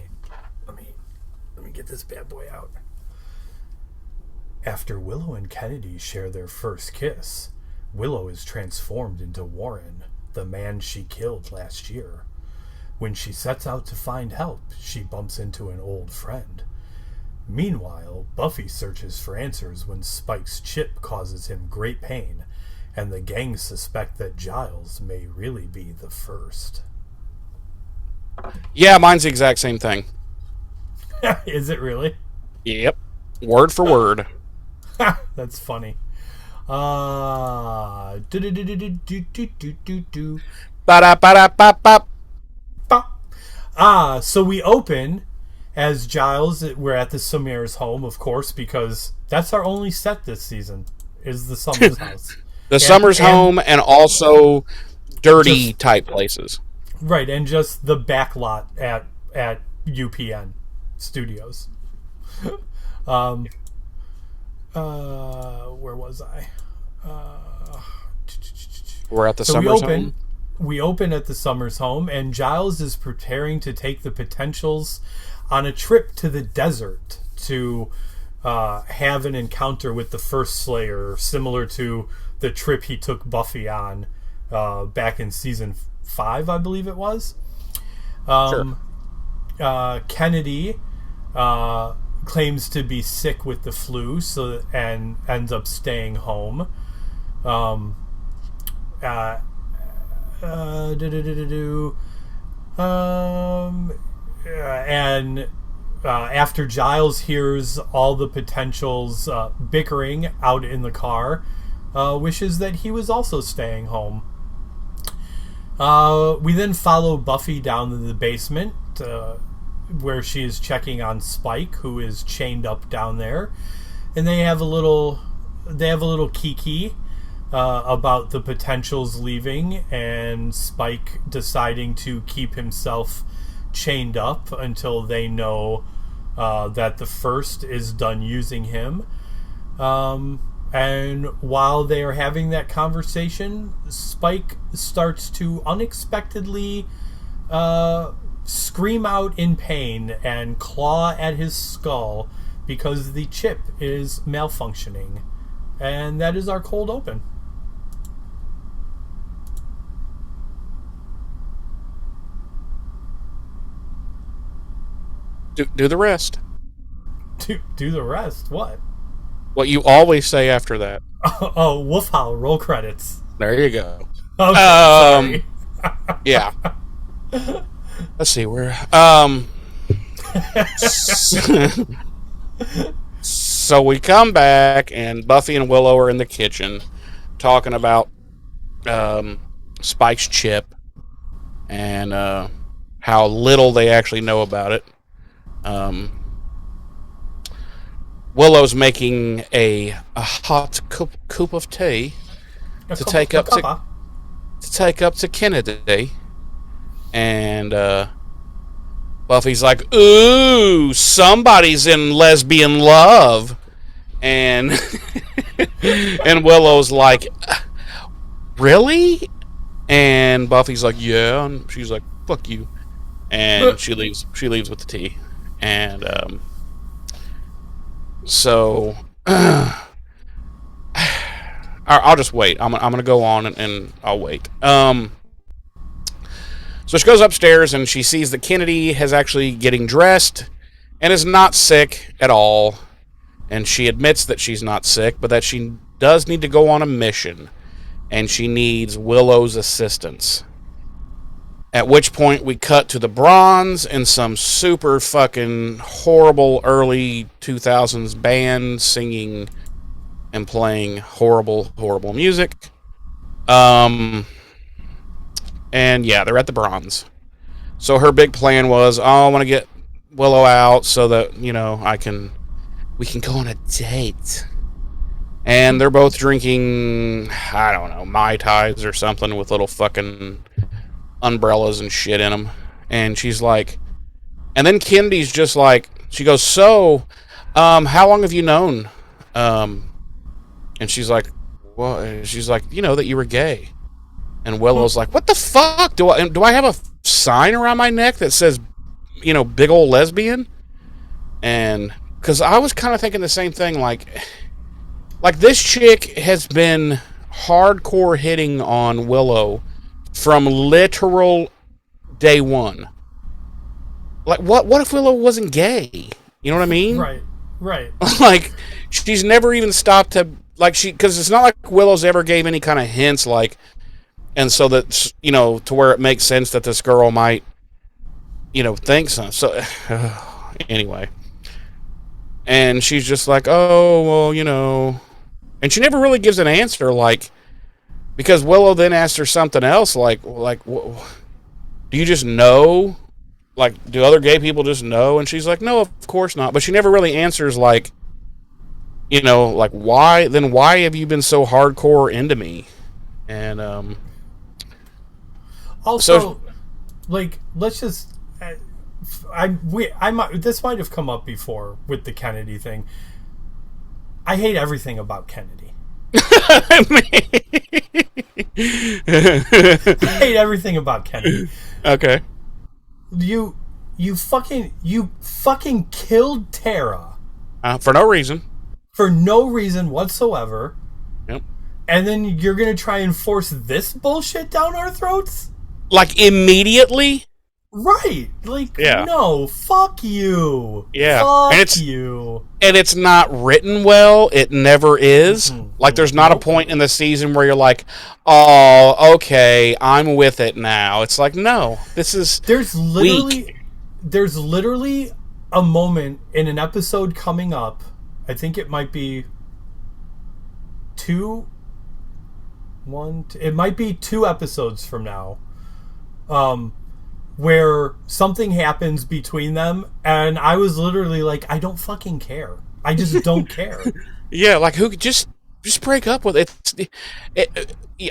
get this bad boy out. After Willow and Kennedy share their first kiss, Willow is transformed into Warren, the man she killed last year. When she sets out to find help, she bumps into an old friend. Meanwhile, Buffy searches for answers when Spike's chip causes him great pain, and the gang suspect that Giles may really be the first. Yeah, mine's the exact same thing. Is it really? Yep. Word for word. That's funny. So we open as Giles. We're at the Summers' home, of course, because that's our only set this season, is the Summers' house. Summers' home and also dirty type places. Right, and just the back lot at UPN Studios. Where was I? We're at the Summers' home. We open at the Summers' home, and Giles is preparing to take the Potentials on a trip to the desert to have an encounter with the first Slayer, similar to the trip he took Buffy on back in season 5, I believe it was. Sure. Kennedy claims to be sick with the flu, and ends up staying home. After Giles hears all the Potentials bickering out in the car, wishes that he was also staying home. We then follow Buffy down to the basement, where she is checking on Spike, who is chained up down there, and they have a little kiki about the Potentials leaving and Spike deciding to keep himself chained up until they know that the first is done using him. And while they are having that conversation, Spike starts to unexpectedly scream out in pain and claw at his skull because the chip is malfunctioning. And that is our cold open. Do the rest. Do the rest? What? What you always say after that. Oh, Wolf Howl, roll credits. There you go. Okay, sorry. Yeah. Let's see, where so we come back and Buffy and Willow are in the kitchen talking about Spike's chip and how little they actually know about it. Willow's making a hot cup of tea to take up to Kennedy, and Buffy's like, "Ooh, somebody's in lesbian love," and and Willow's like, "Really?" And Buffy's like, "Yeah," and she's like, "Fuck you," and she leaves with the tea, and so I'll just wait. I'm gonna go on and I'll wait. So she goes upstairs and she sees that Kennedy is actually getting dressed and is not sick at all. And she admits that she's not sick, but that she does need to go on a mission, and she needs Willow's assistance. At which point we cut to the Bronze and some super fucking horrible early 2000s band singing and playing horrible, horrible music. And yeah, they're at the Bronze. So her big plan was, oh, I want to get Willow out so that, we can go on a date. And they're both drinking, I don't know, Mai Tais or something with little fucking umbrellas and shit in them. And she's like, and then Kennedy's just like, she goes, so, how long have you known? And she's like, well, she's like, that you were gay. And Willow's like, what the fuck? Do I have a sign around my neck that says, big old lesbian? And because I was kind of thinking the same thing, like this chick has been hardcore hitting on Willow from literal day one. Like, what if Willow wasn't gay? You know what I mean? Right. Like, she's never even stopped to, because it's not like Willow's ever gave any kind of hints, like, and so that, to where it makes sense that this girl might, think so. So, anyway. And she's just like, oh, well, and she never really gives an answer, like, because Willow then asks her something else, like, do you just know? Like, do other gay people just know? And she's like, no, of course not. But she never really answers, like, like, why have you been so hardcore into me? And, also, let's just, this might have come up before with the Kennedy thing. I hate everything about Kennedy. I hate everything about Kennedy. Okay. You fucking killed Tara. For no reason. For no reason whatsoever. Yep. And then you're gonna try and force this bullshit down our throats? Like, immediately? Right. Like, yeah. No, fuck you. Yeah. Fuck you. And it's not written well. It never is. Mm-hmm. Like, there's not a point in the season where you're like, oh, okay, I'm with it now. It's like, no, this is There's literally weak. A moment in an episode coming up. I think it might be it might be 2 episodes from now. Where something happens between them, and I was literally like, I don't fucking care. I just don't care. Yeah, like, who could just break up with it?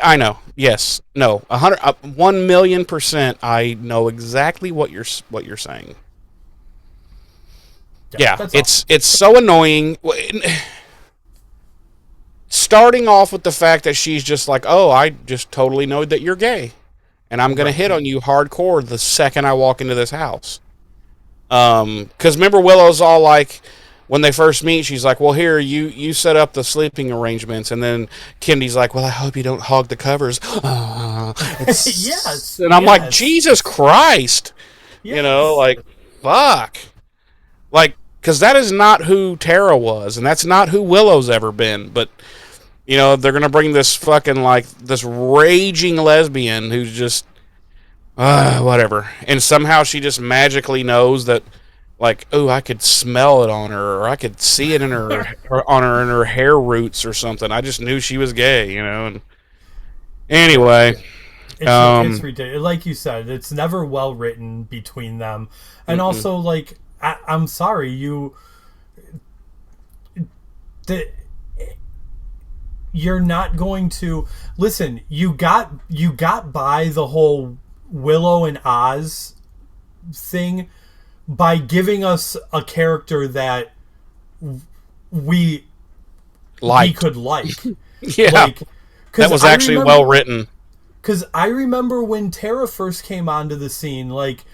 I know. Yes. No. 1,000,000%. I know exactly what you're saying. Yeah, it's so annoying. Starting off with the fact that she's just like, oh, I just totally know that you're gay. And I'm going to hit on you hardcore the second I walk into this house. Because remember, Willow's all like, when they first meet, she's like, well, here, you set up the sleeping arrangements. And then Kennedy's like, well, I hope you don't hog the covers. Yes. And I'm like, Jesus Christ. Yes. Like, fuck. Like, because that is not who Tara was. And that's not who Willow's ever been. But... they're going to bring this fucking, like, this raging lesbian who's just, whatever. And somehow she just magically knows that, like, oh, I could smell it on her, or I could see it in her, in her hair roots or something. I just knew she was gay, And anyway. It's ridiculous. Like you said, it's never well written between them. And also, like, I'm sorry, you're not going to listen. You got by the whole Willow and Oz thing by giving us a character that we could like. Yeah, that was actually well written. Because I remember when Tara first came onto the scene, like,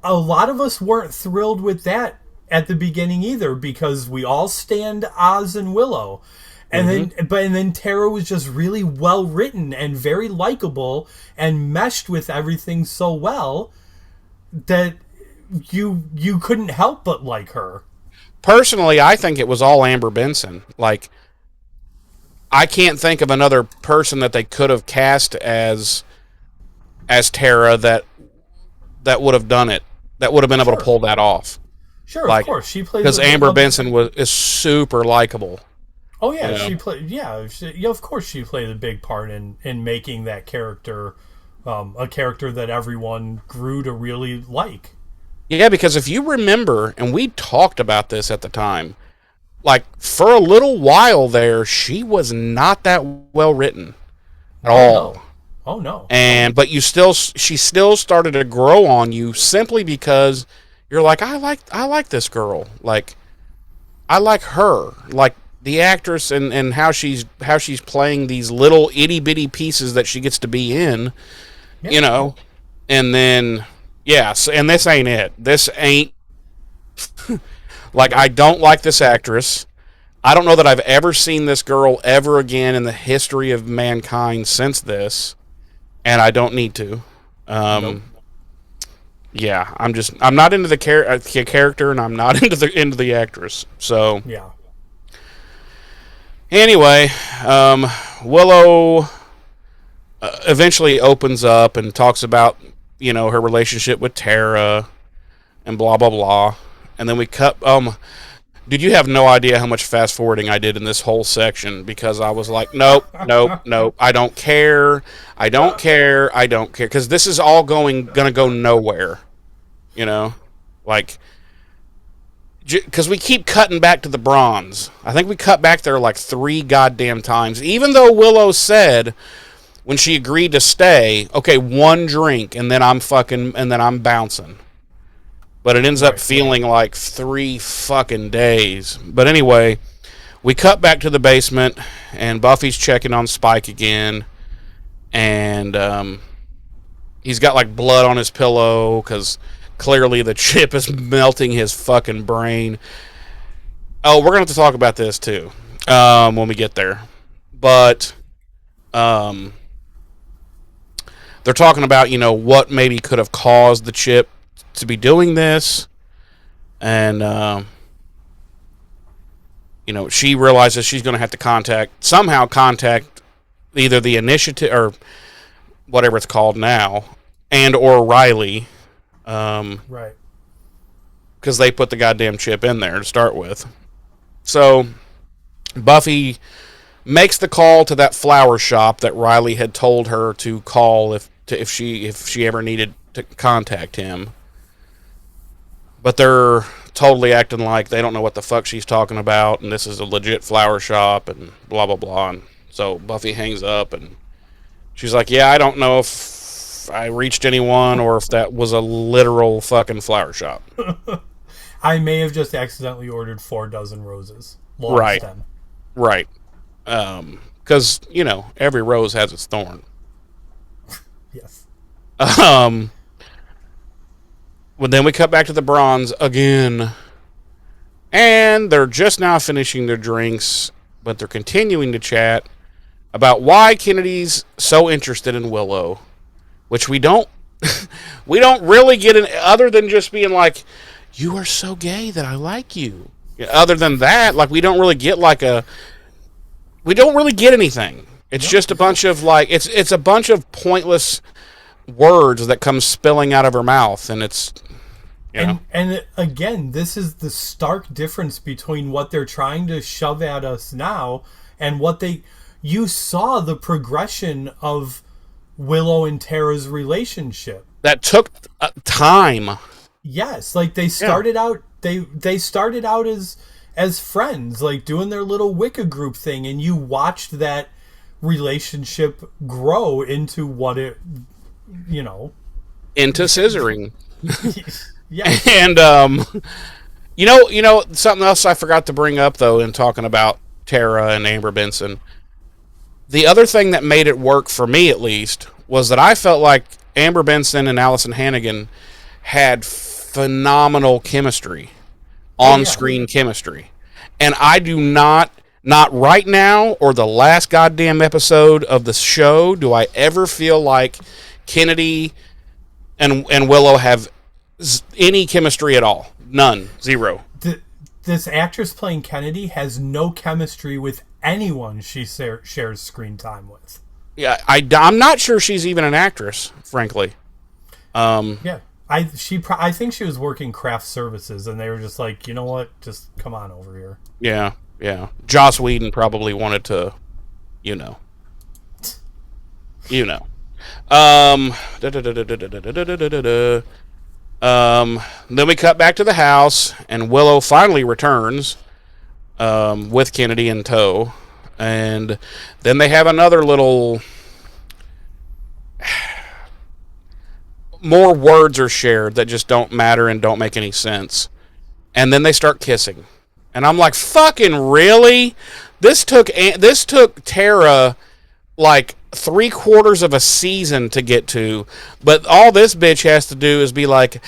a lot of us weren't thrilled with that at the beginning either, because we all stand Oz and Willow. And then Tara was just really well written and very likable and meshed with everything so well that you couldn't help but like her. Personally, I think it was all Amber Benson. Like, I can't think of another person that they could have cast as Tara that that would have done it, that would have been able to Sure. pull that off. Sure, of Like, course. She plays because Amber Benson is super likable. Oh yeah, You know? she played. Yeah, of course she played a big part in making that character a character that everyone grew to really like. Yeah, because if you remember, and we talked about this at the time, like for a little while there, she was not that well written at all. No. Oh no. And but she still started to grow on you simply because you're like, I like this girl. Like I like her. Like the actress and how she's playing these little itty bitty pieces that she gets to be in, Yeah. you know. And then yes, and this ain't it. This ain't like I don't like this actress. I don't know that I've ever seen this girl ever again in the history of mankind since this, and I don't need to. Nope. Yeah, I'm not into the character, and I'm not into the actress. So Yeah. anyway, Willow eventually opens up and talks about her relationship with Tara and blah blah blah, and then we cut. Dude, you have no idea how much fast forwarding I did in this whole section because I was like, nope, nope, nope. I don't care. I don't care. I don't care because this is all gonna go nowhere. Like because we keep cutting back to the bronze. I think we cut back there like 3 goddamn times. Even though Willow said when she agreed to stay, okay, 1 drink and then I'm bouncing. But it ends up feeling like 3 fucking days. But anyway, we cut back to the basement, and Buffy's checking on Spike again. And he's got like blood on his pillow because clearly the chip is melting his fucking brain. Oh, we're going to have to talk about this too when we get there. But they're talking about, what maybe could have caused the chip to be doing this, and she realizes she's going to have to contact either the initiative or whatever it's called now, and or Riley, Right. because they put the goddamn chip in there to start with. So Buffy makes the call to that flower shop that Riley had told her to call if she ever needed to contact him. But they're totally acting like they don't know what the fuck she's talking about, and this is a legit flower shop, and blah, blah, blah. And so Buffy hangs up, and she's like, yeah, I don't know if I reached anyone or if that was a literal fucking flower shop. I may have just accidentally ordered 4 dozen roses. Long Right. stem. Right. Because, every rose has its thorn. Yes. Well, then we cut back to the bronze again. And they're just now finishing their drinks, but they're continuing to chat about why Kennedy's so interested in Willow, which we don't really get in, other than just being like, you are so gay that I like you. Other than that, like, we don't really get anything. It's just a bunch of it's a bunch of pointless words that come spilling out of her mouth, and it's and again, this is the stark difference between what they're trying to shove at us now and what you saw the progression of Willow and Tara's relationship. That took time. Yes, like they started out they started out as friends, like doing their little Wicca group thing, and you watched that relationship grow into what it into scissoring. Yeah. And something else I forgot to bring up though in talking about Tara and Amber Benson. The other thing that made it work for me, at least, was that I felt like Amber Benson and Allison Hannigan had phenomenal chemistry, on-screen chemistry, and I do not right now or the last goddamn episode of the show do I ever feel like Kennedy and Willow have any chemistry at all. None. Zero. This actress playing Kennedy has no chemistry with anyone she shares screen time with. Yeah, I'm not sure she's even an actress, frankly. Yeah. I think she was working craft services, and they were just like, you know what, just come on over here. Yeah, yeah. Joss Whedon probably wanted to, you know, you know. Da, da, da, da, da, da, da, da, da, da, da. Then we cut back to the house, and Willow finally returns with Kennedy in tow. And then they have another little... More words are shared that just don't matter and don't make any sense. And then they start kissing. And I'm like, fucking really? This took Tara like 3/4 of a season to get to, but all this bitch has to do is be like,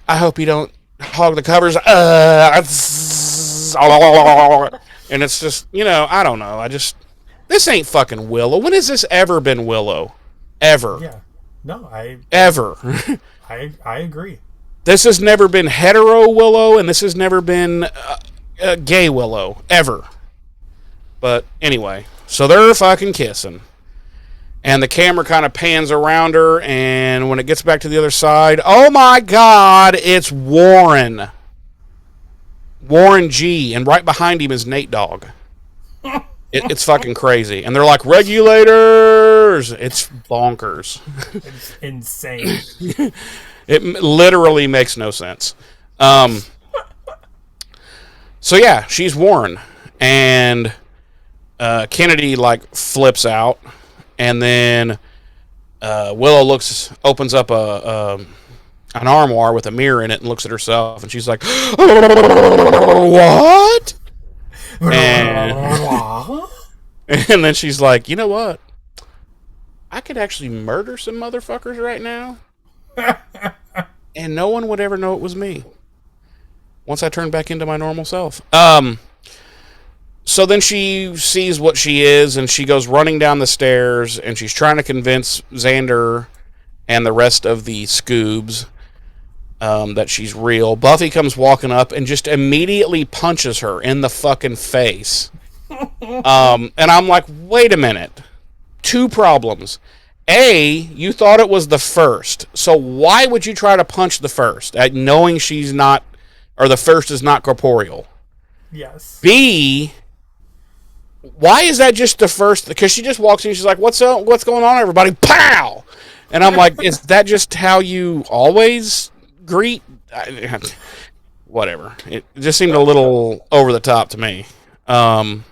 I hope you don't hog the covers. And it's just, I don't know. This ain't fucking Willow. When has this ever been Willow? Ever. Yeah. No, Ever. I agree. This has never been hetero Willow, and this has never been gay Willow. Ever. But anyway, so they're fucking kissing. And the camera kind of pans around her, and when it gets back to the other side, oh my God, it's Warren. Warren G. And right behind him is Nate Dogg. It's fucking crazy. And they're like, regulators! It's bonkers. It's insane. It literally makes no sense. So yeah, she's Warren. And Kennedy, flips out. And then Willow opens up an armoire with a mirror in it and looks at herself, and she's like, "What?" And then she's like, "You know what? I could actually murder some motherfuckers right now, and no one would ever know it was me once I turn back into my normal self." So then she sees what she is, and she goes running down the stairs, and she's trying to convince Xander and the rest of the Scoobs that she's real. Buffy comes walking up and just immediately punches her in the fucking face. And I'm like, wait a minute. 2 problems. A, you thought it was the first, so why would you try to punch the first, knowing she's not, or the first is not corporeal? Yes. B, why is that just the first? Because she just walks in, she's like, what's going on, everybody? Pow! And I'm like, is that just how you always greet? Whatever. It just seemed a little over the top to me. And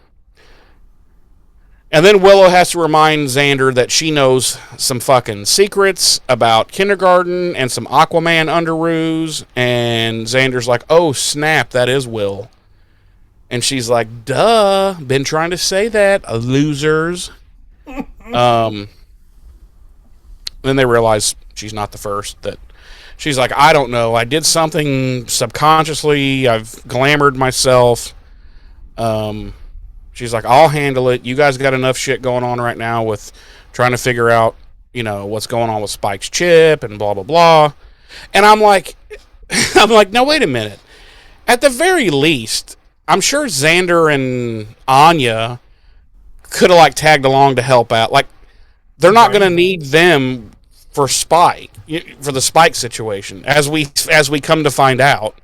then Willow has to remind Xander that she knows some fucking secrets about kindergarten and some Aquaman underoos. And Xander's like, oh, snap, that is Will. And she's like, duh, been trying to say that, losers. Then they realize she's not the first. That she's like, I don't know, I did something subconsciously, I've glamored myself. She's like, I'll handle it. You guys got enough shit going on right now with trying to figure out, what's going on with Spike's chip and blah, blah, blah. And I'm like, no, wait a minute. At the very least, I'm sure Xander and Anya could have tagged along to help out. They're not going to need them for Spike, for the Spike situation, as we come to find out.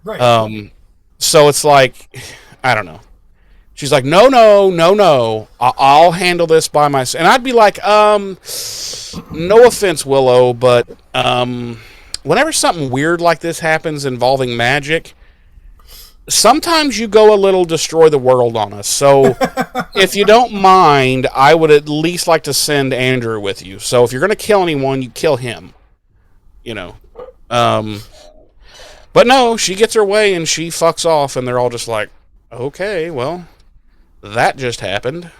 Right. So it's like, I don't know. She's like, no, I'll handle this by myself. And I'd be like, no offense, Willow, but whenever something weird like this happens involving magic, sometimes you go a little destroy the world on us. So if you don't mind, I would at least like to send Andrew with you. So if you're going to kill anyone, you kill him. But no, she gets her way and she fucks off, and they're all just like, okay, well, that just happened.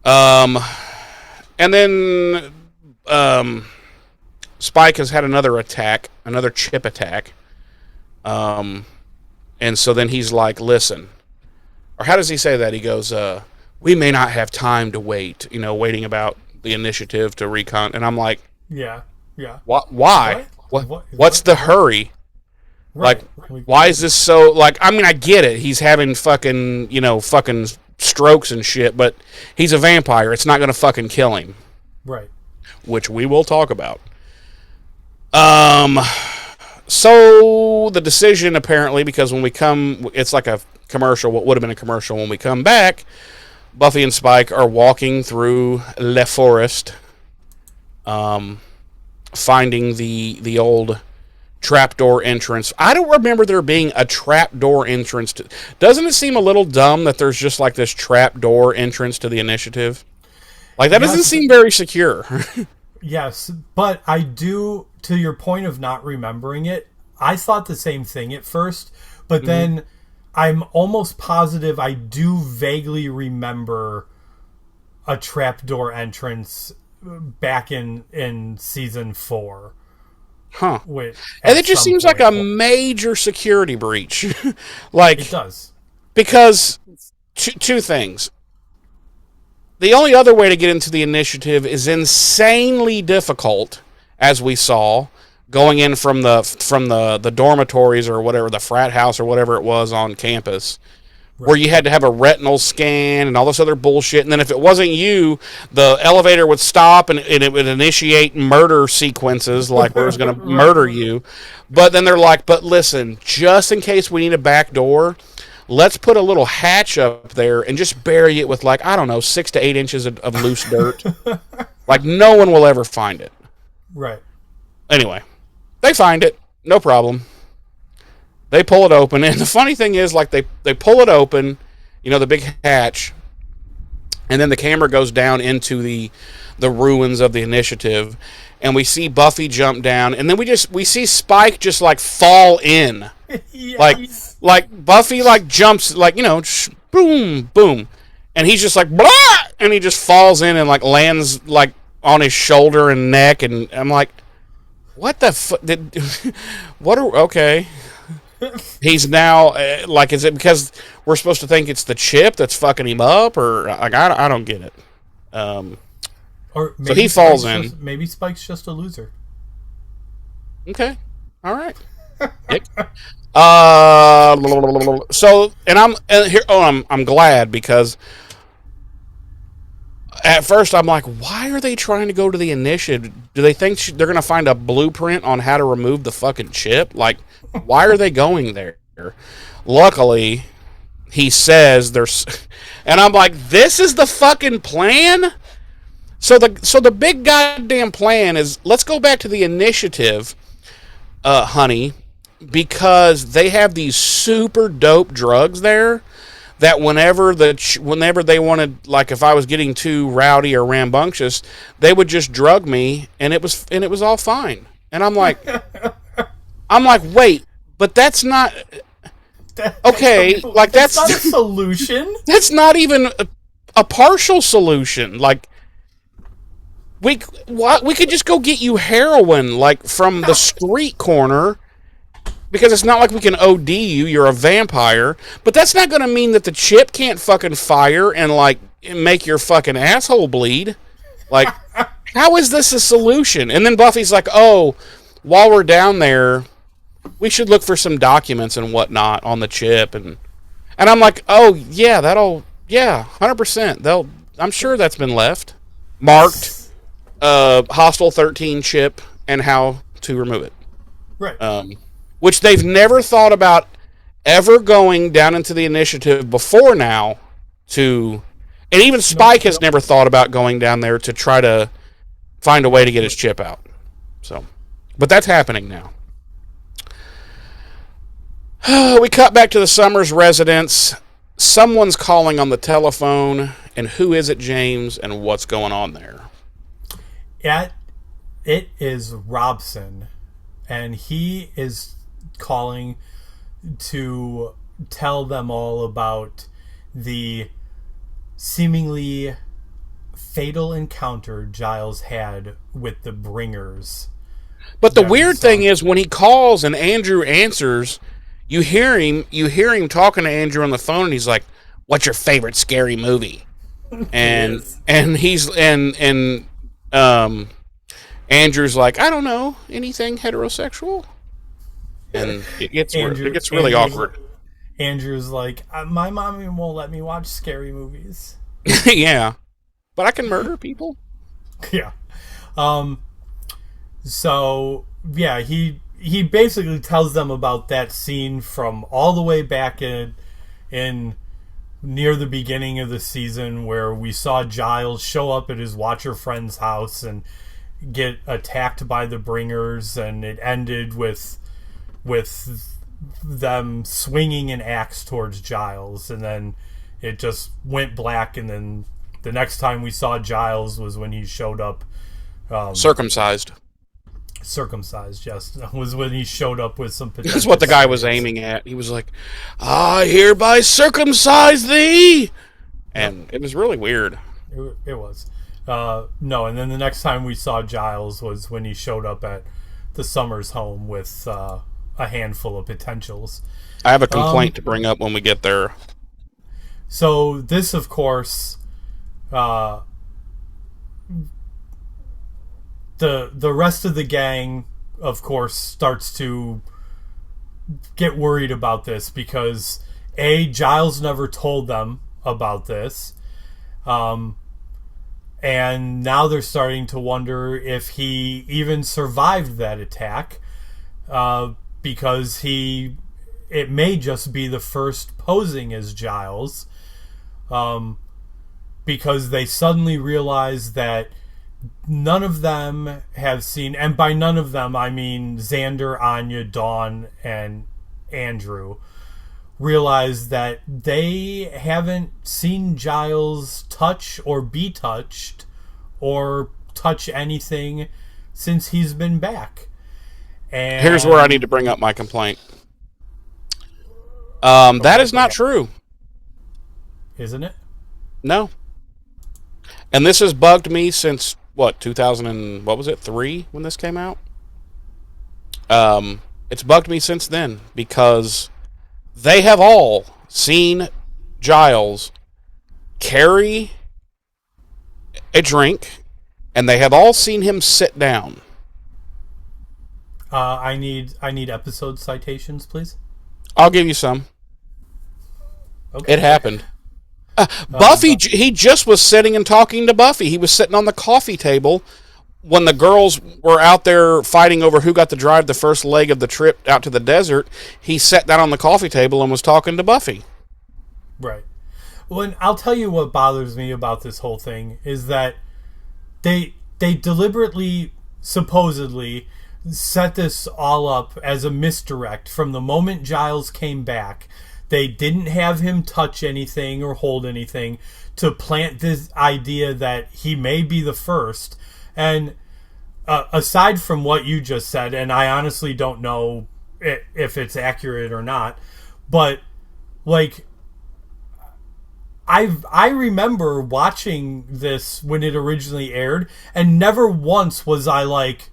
And then Spike has had another chip attack. And so then he's like, listen, or how does he say that? He goes, we may not have time to wait, waiting about the initiative to recon. And I'm like, yeah. Why? What's the hurry? Right. Why is this so, I get it. He's having fucking, fucking strokes and shit, but he's a vampire. It's not going to fucking kill him. Right. Which we will talk about. Um, so the decision apparently, because when we come, it's like a commercial. What would have been a commercial when we come back? Buffy and Spike are walking through Le Forest, um, finding the old trapdoor entrance. I don't remember there being a trapdoor entrance. Doesn't it seem a little dumb that there's just like this trapdoor entrance to the initiative? Like that doesn't Yes, seem very secure. yes, but I do. To your point of not remembering it, I thought the same thing at first, but then I'm almost positive I do vaguely remember a trapdoor entrance back in season 4. Huh. Which And at it just some seems like point a major security breach. Like, it does. because two things. The only other way to get into the initiative is insanely difficult, as we saw, going in from the dormitories or whatever, the frat house or whatever it was on campus, where you had to have a retinal scan and all this other bullshit. And then if it wasn't you, the elevator would stop and it would initiate murder sequences, like where it was going to murder you. But then they're like, but listen, just in case we need a back door, let's put a little hatch up there and just bury it with, like, I don't know, 6 to 8 inches of loose dirt. Like, no one will ever find it. Right. Anyway, they find it. No problem. They pull it open, and the funny thing is, like, they pull it open, the big hatch, and then the camera goes down into the ruins of the initiative, and we see Buffy jump down, and then we see Spike just, like, fall in. Yes. Like Buffy, like, jumps, like, boom, boom, and he's just like, blah, and he just falls in and, like, lands, like, on his shoulder and neck, and I'm like, what the fuck? Okay. He's now, like, is it because we're supposed to think it's the chip that's fucking him up, or, like, I don't get it. Or maybe so he falls in. Maybe Spike's just a loser. Okay. All right. Nick. So, I'm glad, because at first I'm like, why are they trying to go to the initiative? Do they think they're going to find a blueprint on how to remove the fucking chip? Like, why are they going there? Luckily, he says there's, and I'm like, this is the fucking plan? So the big goddamn plan is, let's go back to the initiative, honey, because they have these super dope drugs there that whenever they wanted, like, if I was getting too rowdy or rambunctious, they would just drug me, and it was all fine. And I'm like, wait, but that's not okay. Like, that's not a solution. That's not even a partial solution. Like, we could just go get you heroin, like, from the street corner, because it's not like we can OD you. You're a vampire, but that's not going to mean that the chip can't fucking fire and, like, make your fucking asshole bleed. Like, how is this a solution? And then Buffy's like, oh, while we're down there, we should look for some documents and whatnot on the chip, and I'm like, oh yeah, 100%. I'm sure that's been left marked. Hostile 13 chip and how to remove it. Right. Which they've never thought about ever going down into the initiative before now and even Spike has never thought about going down there to try to find a way to get his chip out. So, but that's happening now. We cut back to the Summers residence. Someone's calling on the telephone, and who is it, James, and what's going on there? It is Robson, and he is calling to tell them all about the seemingly fatal encounter Giles had with the Bringers. But the weird thing is, when he calls and Andrew answers, you hear him talking to Andrew on the phone, and he's like, "What's your favorite scary movie?" And Andrew's like, "I don't know, anything heterosexual." And it gets really awkward. Andrew's like, my mommy won't let me watch scary movies. Yeah, but I can murder people. Yeah. So yeah, he basically tells them about that scene from all the way back in near the beginning of the season where we saw Giles show up at his Watcher friend's house and get attacked by the Bringers, and it ended with them swinging an axe towards Giles, and then it just went black, and then the next time we saw Giles was when he showed up Circumcised. circumcised, yes, was when he showed up with some That's what the guy was aiming at. He was like, I hereby circumcise thee! And it was really weird. It was. No, and then the next time we saw Giles was when he showed up at the Summers home with a handful of potentials. I have a complaint to bring up when we get there. So this, of course, the rest of the gang, of course, starts to get worried about this because Giles never told them about this, and now they're starting to wonder if he even survived that attack, because it may just be the first posing as Giles, because they suddenly realize that none of them have seen, and by none of them I mean Xander, Anya, Dawn, and Andrew, realize that they haven't seen Giles touch or be touched or touch anything since he's been back. And here's where I need to bring up my complaint. That is not true. Isn't it? No. And this has bugged me since, 3 when this came out? It's bugged me since then because they have all seen Giles carry a drink, and they have all seen him sit down. I need episode citations, please. I'll give you some. Okay. It happened. Buffy, he just was sitting and talking to Buffy. He was sitting on the coffee table when the girls were out there fighting over who got to drive the first leg of the trip out to the desert. He sat down on the coffee table and was talking to Buffy. Right. Well, and I'll tell you what bothers me about this whole thing is that they deliberately, supposedly, set this all up as a misdirect from the moment Giles came back. They didn't have him touch anything or hold anything to plant this idea that he may be the first. And aside from what you just said, and I honestly don't know if it's accurate or not, but like I remember watching this when it originally aired, and never once was I like,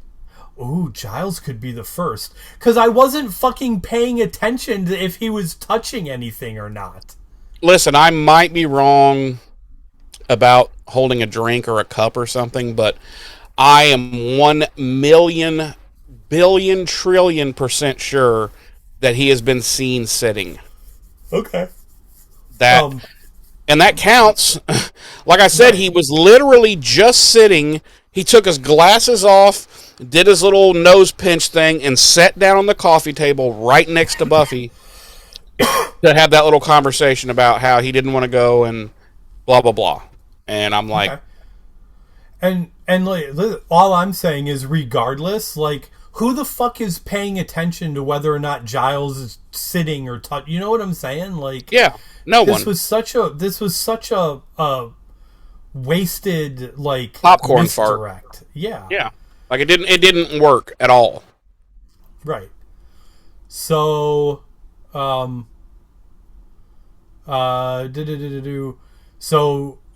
ooh, Giles could be the first. Because I wasn't fucking paying attention to if he was touching anything or not. Listen, I might be wrong about holding a drink or a cup or something, but I am 1,000,000,000,000,000,000,000,000,000,000,000,000,000,000% sure that he has been seen sitting. Okay. And that counts. Like I said, he was literally just sitting. He took his glasses off, did his little nose pinch thing, and sat down on the coffee table right next to Buffy to have that little conversation about how he didn't want to go and blah, blah, blah. And I'm like... Okay. And like, all I'm saying is regardless, like, who the fuck is paying attention to whether or not Giles is sitting or touch? You know what I'm saying? Like, yeah, no one. This was such a wasted, like, popcorn misdirect. Fart. Yeah. Yeah. Like it didn't work at all. Right. So so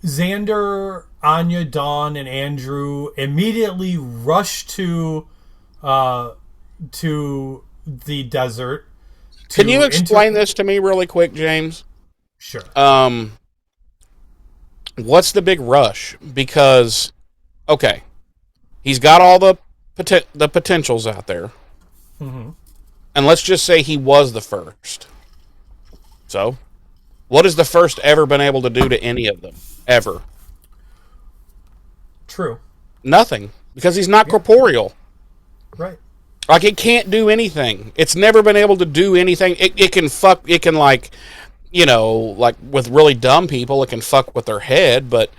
Xander, Anya, Dawn, and Andrew immediately rush to the desert. Can you explain this to me really quick, James? Sure. What's the big rush? Because, okay, he's got all the potentials out there. Mm-hmm. And let's just say he was the first. So, what has the first ever been able to do to any of them? Ever. True. Nothing. Because he's not corporeal. Right. Like, it can't do anything. It's never been able to do anything. It can fuck. It can, like, like with really dumb people, it can fuck with their head. But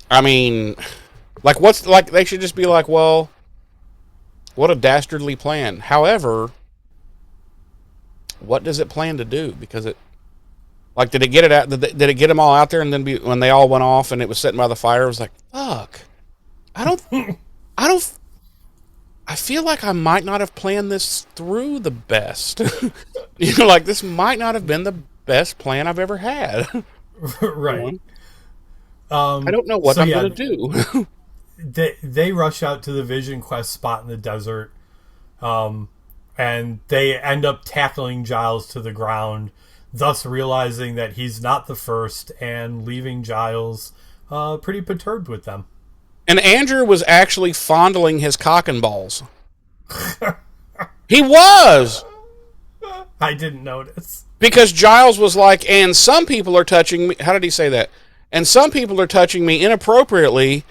I mean, like, they should just be like, well, what a dastardly plan. However, what does it plan to do? Because did it get it out? Did it get them all out there? And then when they all went off and it was sitting by the fire, it was like, fuck. I don't. I feel like I might not have planned this through the best. Like, this might not have been the best plan I've ever had. Right. I don't know what I'm going to do. They rush out to the Vision Quest spot in the desert, and they end up tackling Giles to the ground, thus realizing that he's not the first and leaving Giles pretty perturbed with them. And Andrew was actually fondling his cock and balls. He was! I didn't notice. Because Giles was like, and some people are touching me. How did he say that? And some people are touching me inappropriately,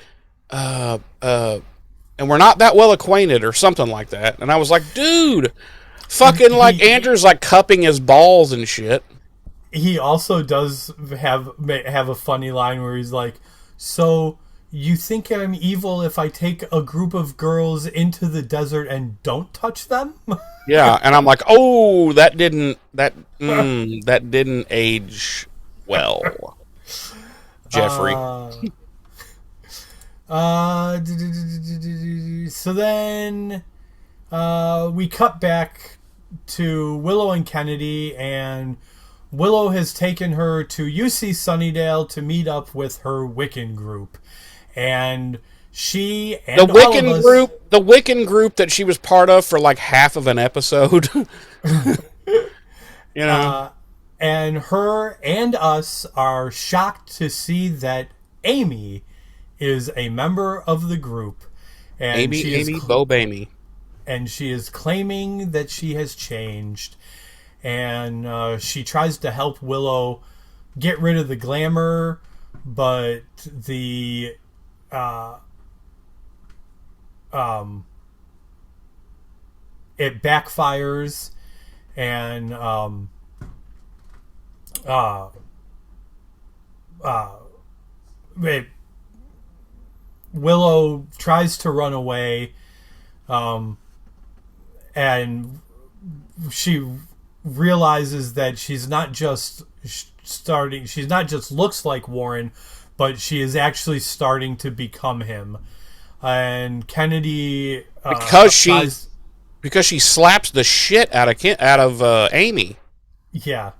and we're not that well acquainted, or something like that. And I was like, dude, fucking, like, Andrew's like cupping his balls and shit. He also does have a funny line where he's like, so you think I'm evil if I take a group of girls into the desert and don't touch them? Yeah, and I'm like, oh, that didn't age well, Jeffrey. So then we cut back to Willow and Kennedy, and Willow has taken her to UC Sunnydale to meet up with her Wiccan group. And she and the Wiccan group that she was part of for like half of an episode. And her and us are shocked to see that Amy is a member of the group. And Amy Bobamy. And she is claiming that she has changed. And she tries to help Willow get rid of the glamour, but it backfires, and Willow tries to run away, and she realizes that she's not just looks like Warren, but she is actually starting to become him. And Kennedy, because she slaps the shit out of Amy. Yeah.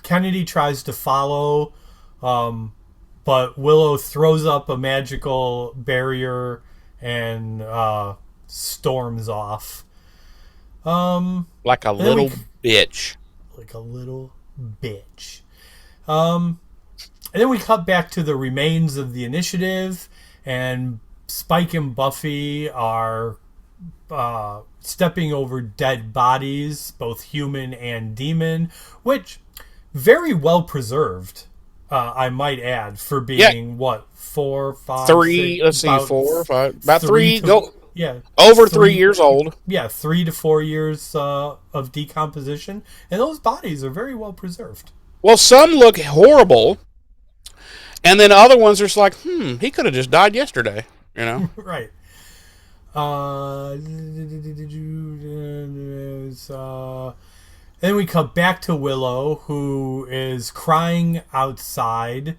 Kennedy tries to follow, but Willow throws up a magical barrier and storms off. Like a little bitch. And then we cut back to the remains of the initiative, and Spike and Buffy are stepping over dead bodies, both human and demon, which very well preserved, I might add, for being, 4, 5, 3, 6, let's see, 4, 5, about 3, over 3 years old. Yeah, 3 to 4 years of decomposition, and those bodies are very well preserved. Well, some look horrible, and then other ones are just like, he could have just died yesterday, Right. Then we cut back to Willow, who is crying outside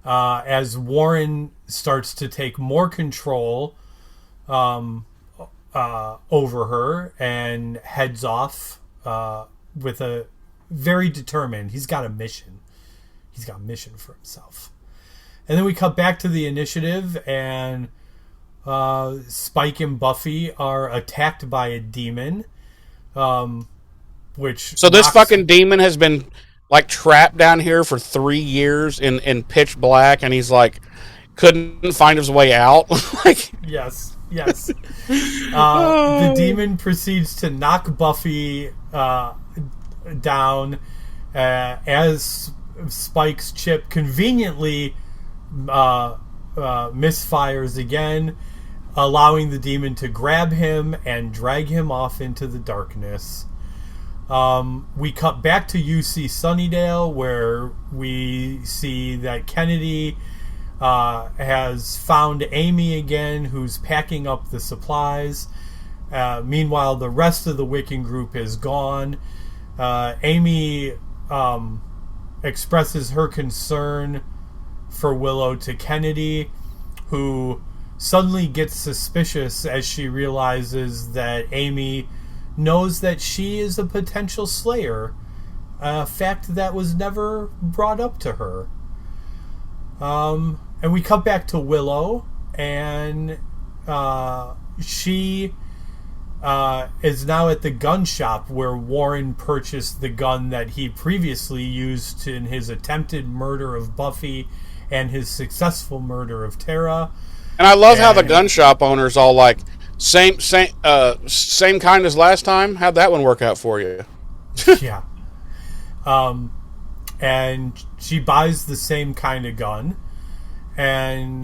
as Warren starts to take more control over her and heads off with a very determined. He's got a mission. He's got a mission for himself. And then we cut back to the initiative, and Spike and Buffy are attacked by a demon. So this fucking demon has been like trapped down here for 3 years in pitch black, and he's like couldn't find his way out. Like, yes. The demon proceeds to knock Buffy down as Spike's chip conveniently misfires again. allowing the demon to grab him and drag him off into the darkness. We cut back to UC Sunnydale, where we see that Kennedy has found Amy again, who's packing up the supplies. Meanwhile, the rest of the Wiccan group is gone. Amy expresses her concern for Willow to Kennedy, who suddenly gets suspicious as she realizes that Amy knows that she is a potential slayer, a fact that was never brought up to her. And we cut back to Willow, and she is now at the gun shop where Warren purchased the gun that he previously used in his attempted murder of Buffy and his successful murder of Tara. And I love how the gun shop owner's all like, same kind as last time. How'd that one work out for you? Yeah. And she buys the same kind of gun, and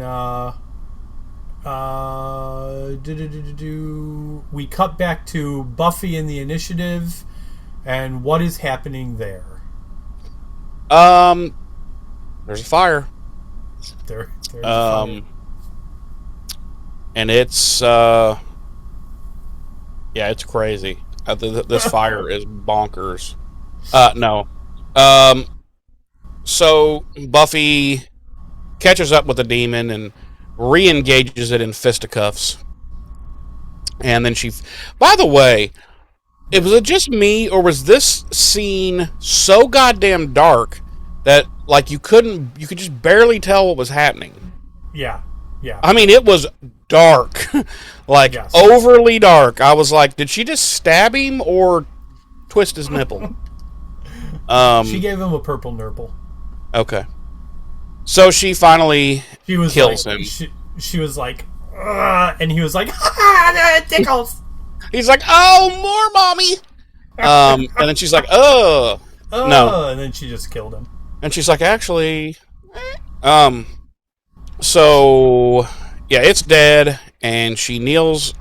we cut back to Buffy and the Initiative, and what is happening there? There's a fire. There's a fire. And it's it's crazy. This fire is bonkers. No. So Buffy catches up with the demon and re-engages it in fisticuffs. And then by the way, was it just me, or was this scene so goddamn dark that like you could just barely tell what was happening? Yeah. I mean, it was dark. Like, yes. Overly dark. I was like, did she just stab him or twist his nipple? She gave him a purple nipple. Okay. So she finally kills him. She was like, and he was like, it tickles. He's like, oh, more mommy. And then she's like, no. And then she just killed him. And she's like, actually, so, yeah, it's dead, and she kneels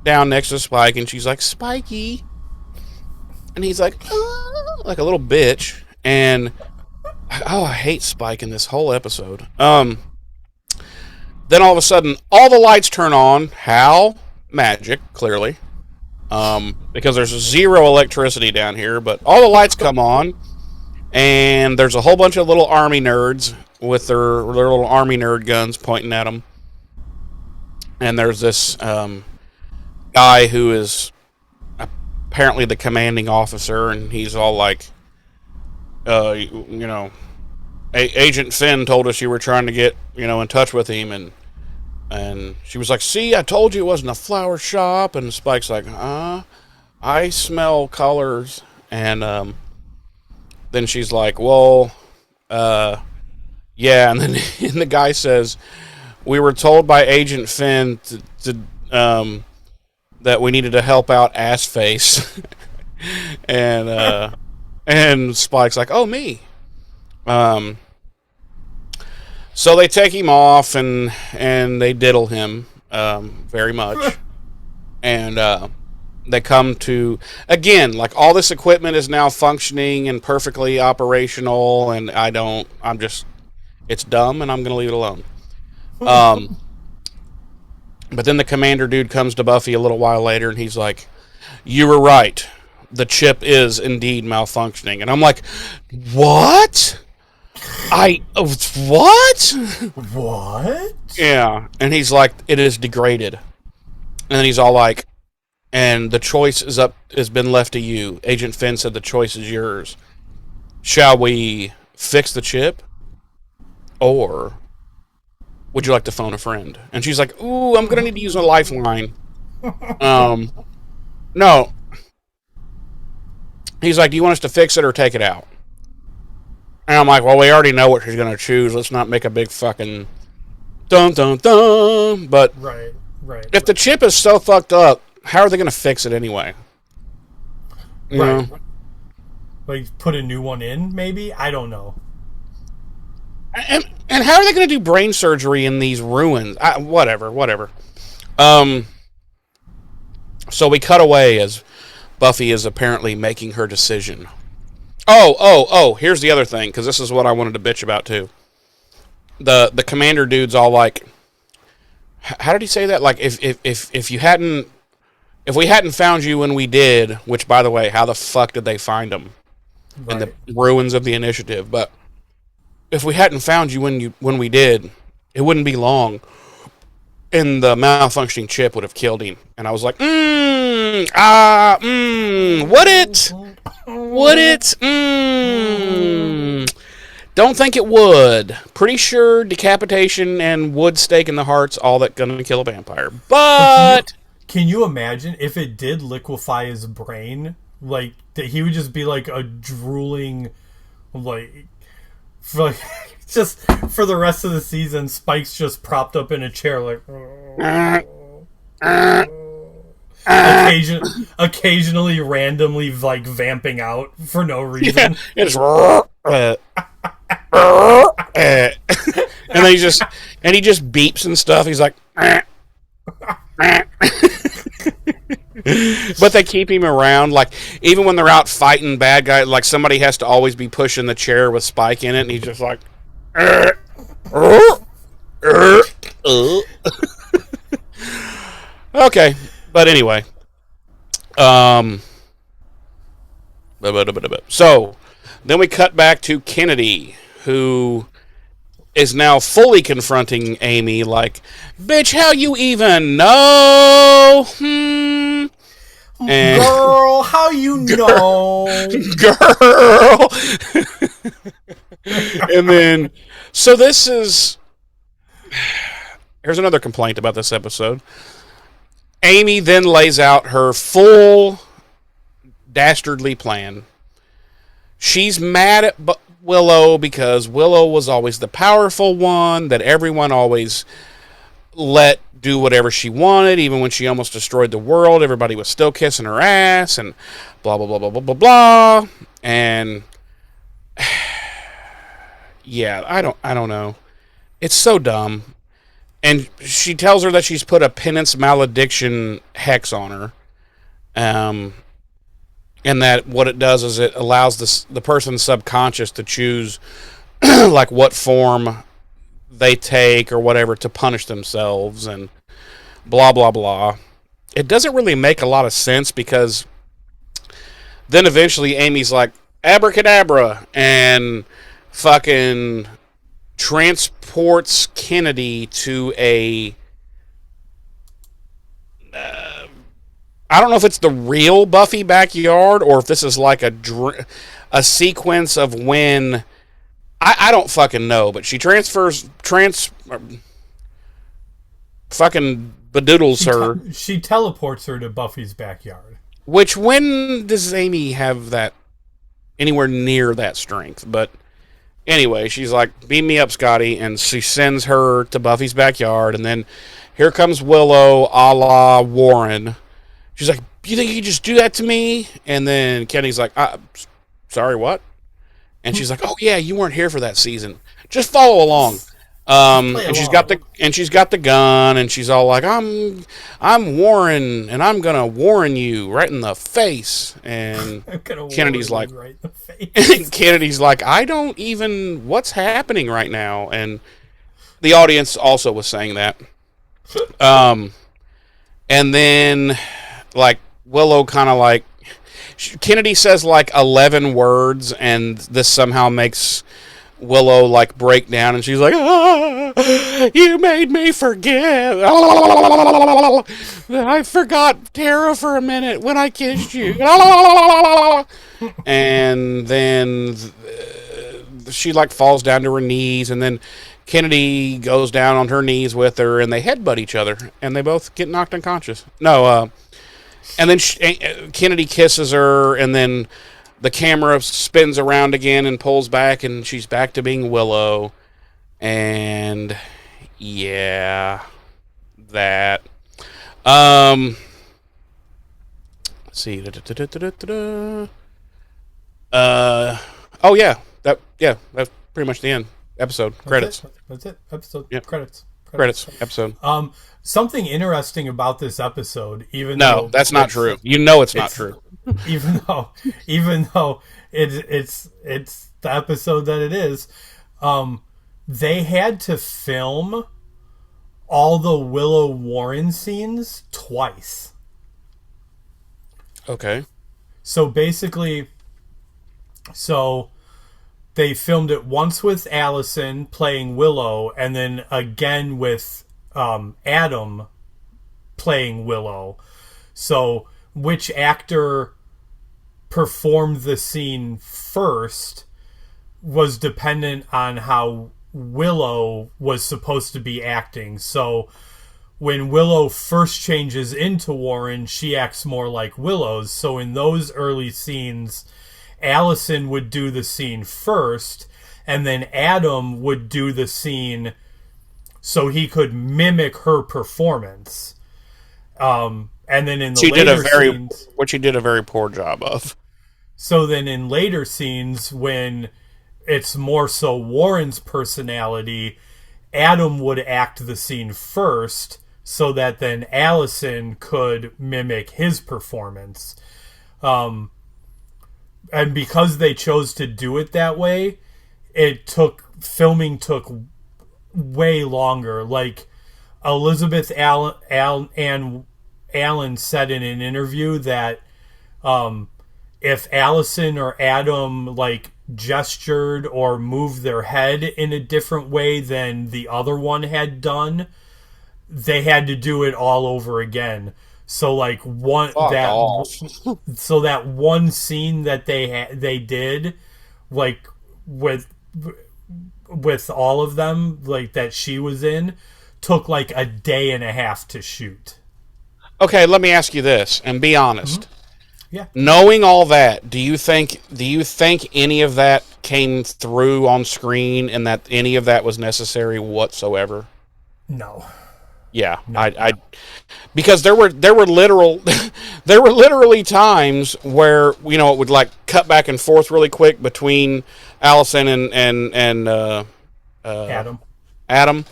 down next to Spike, and she's like, Spikey. And he's like, oh, like a little bitch. And, I hate Spike in this whole episode. Then all of a sudden, all the lights turn on. How? Magic, clearly. Because there's zero electricity down here, but all the lights come on, and there's a whole bunch of little army nerds with their little army nerd guns pointing at them. And there's this guy who is apparently the commanding officer, and he's all like, Agent Finn told us you were trying to get, in touch with him, and she was like, see, I told you it wasn't a flower shop. And Spike's like, I smell colors. And then she's like, well, yeah, and then and the guy says, we were told by Agent Finn that we needed to help out Assface. and Spike's like, oh, me. So they take him off and they diddle him very much. And they come to, again, like all this equipment is now functioning and perfectly operational, and it's dumb, and I'm going to leave it alone. But then the commander dude comes to Buffy a little while later, and he's like, you were right. The chip is indeed malfunctioning. And I'm like, what? What? What? Yeah. And he's like, it is degraded. And then he's all like, and the choice has been left to you. Agent Finn said the choice is yours. Shall we fix the chip? Or would you like to phone a friend? And she's like, ooh, I'm going to need to use a lifeline. No. He's like, do you want us to fix it or take it out? And I'm like, well, we already know what she's going to choose. Let's not make a big fucking dun dun dun. But right. If the chip is so fucked up, how are they going to fix it anyway? You know? Like, put a new one in, maybe? I don't know. And how are they going to do brain surgery in these ruins? Whatever. Um, so we cut away as Buffy is apparently making her decision. Oh! Here's the other thing, because this is what I wanted to bitch about too. The commander dude's all like, how did he say that? Like, if you hadn't, if we hadn't found you when we did, which by the way, how the fuck did they find him in the ruins of the Initiative? But if we hadn't found you when we did, it wouldn't be long, and the malfunctioning chip would have killed him. And I was like, would it? Would it? Don't think it would. Pretty sure decapitation and wood stake in the heart's all that gonna kill a vampire. But can you imagine if it did liquefy his brain? Like, that he would just be like a drooling, like just for the rest of the season, Spike's just propped up in a chair, like occasionally, randomly, like vamping out for no reason. Yeah, it's and then he just beeps and stuff. He's like, but they keep him around. Like, even when they're out fighting bad guys, like somebody has to always be pushing the chair with Spike in it, and he's just like, okay. But anyway, so then we cut back to Kennedy, who is now fully confronting Amy, like, bitch, how you even know? And, girl, how you know? Girl! And then, so this is, here's another complaint about this episode. Amy then lays out her full dastardly plan. She's mad at Willow because Willow was always the powerful one that everyone always let do whatever she wanted. Even when she almost destroyed the world, everybody was still kissing her ass and blah, blah, blah, blah, blah, blah, blah. And yeah, I don't know. It's so dumb. And she tells her that she's put a penance malediction hex on her. And that what it does is it allows the person's subconscious to choose like what form they take or whatever to punish themselves and blah, blah, blah. It doesn't really make a lot of sense because then eventually Amy's like, abracadabra, and fucking transports Kennedy to a... I don't know if it's the real Buffy backyard or if this is like a sequence of when... I don't fucking know, but she fucking bedoodles her. She teleports her to Buffy's backyard. Which, when does Amy have that anywhere near that strength? But anyway, she's like, beam me up, Scotty, and she sends her to Buffy's backyard, and then here comes Willow a la Warren. She's like, you think you can just do that to me? And then Kenny's like, sorry, what? And she's like, oh yeah, you weren't here for that season. Just follow along. And she's got the gun, and she's all like, I'm Warren, and I'm gonna warn you right in the face. And Kennedy's like, right in the face. Kennedy's like, I don't even, what's happening right now? And the audience also was saying that. And then, like, Willow kind of like, Kennedy says like 11 words, and this somehow makes Willow like break down, and she's like, you made me forget. I forgot Tara for a minute when I kissed you. And then she like falls down to her knees, and then Kennedy goes down on her knees with her, and they headbutt each other, and they both get knocked unconscious. And then Kennedy kisses her, and then the camera spins around again and pulls back, and she's back to being Willow. And yeah, that. Let's see. That's pretty much the end. Episode credits. That's it. Episode Yep. credits. Credits episode. Something interesting about this episode, even No, though that's not true. You know it's not true. Even though it's the episode that it is, they had to film all the Willow Warren scenes twice. Okay. So basically, they filmed it once with Allison playing Willow, and then again with Adam playing Willow. So which actor performed the scene first was dependent on how Willow was supposed to be acting. So when Willow first changes into Warren, she acts more like Willow's. So in those early scenes, Allison would do the scene first, and then Adam would do the scene so he could mimic her performance. And then in the later scenes, which she did a very poor job of. So then in later scenes, when it's more so Warren's personality, Adam would act the scene first, so that then Allison could mimic his performance. And because they chose to do it that way, filming took way longer. Like Elizabeth Allen said in an interview that if Allison or Adam gestured or moved their head in a different way than the other one had done, they had to do it all over again. So that one scene that they did with all of them that she was in took a day and a half to shoot. Okay, let me ask you this and be honest. Mm-hmm. Yeah. Knowing all that, do you think any of that came through on screen and that any of that was necessary whatsoever? No. Yeah, no. I because there were literally times where it would cut back and forth really quick between Allison and Adam,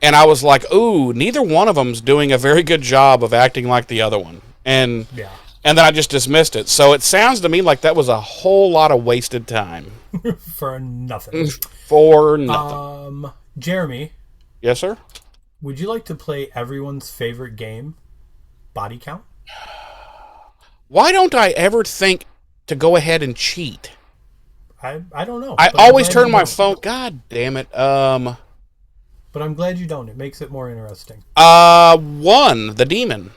and I was like, ooh, neither one of them's doing a very good job of acting like the other one, and then I just dismissed it. So it sounds to me like that was a whole lot of wasted time for nothing. For nothing. Jeremy. Yes, sir. Would you like to play everyone's favorite game, Body Count? Why don't I ever think to go ahead and cheat? I don't know. I always turn my phone. God damn it. But I'm glad you don't. It makes it more interesting. One, the demon.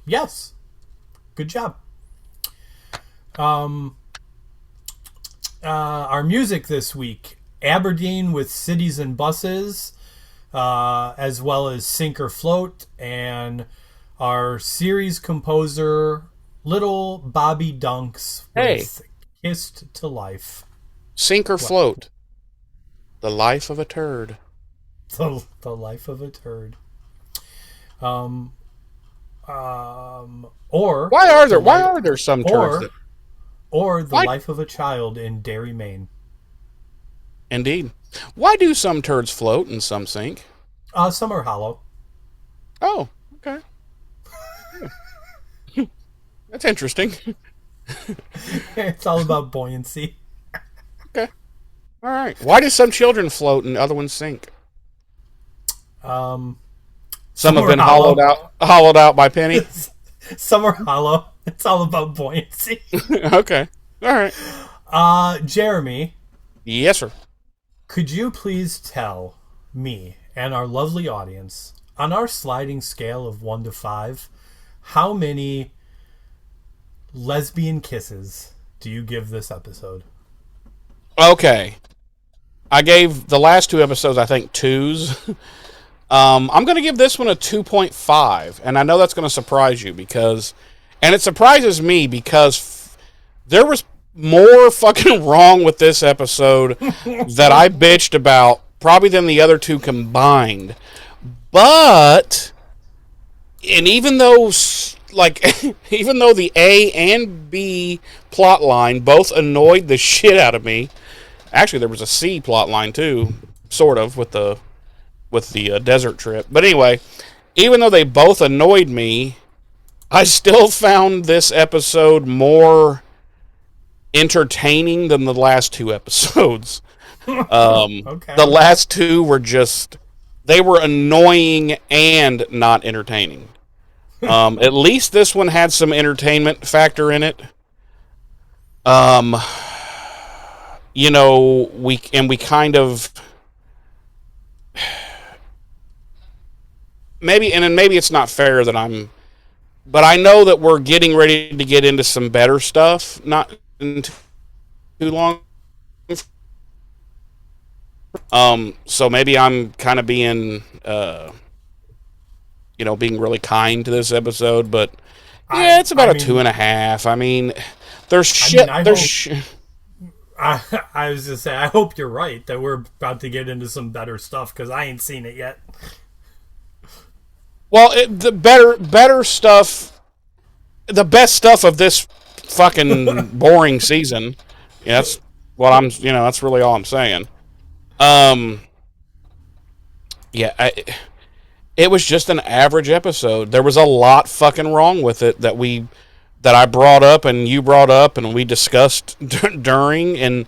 Yes. Good job. Our music this week, Aberdeen with Cities and Buses, as well as Sink or Float, and our series composer, Little Bobby Dunks with Kissed to Life. Sink or Float. The life of a turd. The life of a turd. Or why are there some turds or the life of a child in Derry, Maine. Indeed. Why do some turds float and some sink? Some are hollow. Oh, okay. That's interesting. It's all about buoyancy. Okay. All right. Why do some children float and other ones sink? Some have been hollowed out by Penny. Some are hollow. It's all about buoyancy. Okay. All right. Jeremy. Yes, sir. Could you please tell me and our lovely audience, on our sliding scale of 1 to 5, how many lesbian kisses do you give this episode? Okay. I gave the last 2 episodes, I think, 2s. I'm going to give this one a 2.5, and I know that's going to surprise you and it surprises me because there was more fucking wrong with this episode that I bitched about probably than the other 2 combined. But, and even though the A and B plot line both annoyed the shit out of me, actually there was a C plot line too, sort of, with the with the desert trip. But anyway, even though they both annoyed me, I still found this episode more entertaining than the last two episodes. Okay. The last two were just, they were annoying and not entertaining. At least this one had some entertainment factor in it. You know, we kind of maybe it's not fair that but I know that we're getting ready to get into some better stuff, not in too long. So maybe I'm kind of being, being really kind to this episode, but yeah, it's about a 2.5. I mean, there's shit. I was just saying, I hope you're right that we're about to get into some better stuff because I ain't seen it yet. Well, the better stuff, the best stuff of this fucking boring season. Yeah, that's what I'm. That's really all I'm saying. Yeah, it was just an average episode. There was a lot fucking wrong with it that I brought up and you brought up and we discussed during, and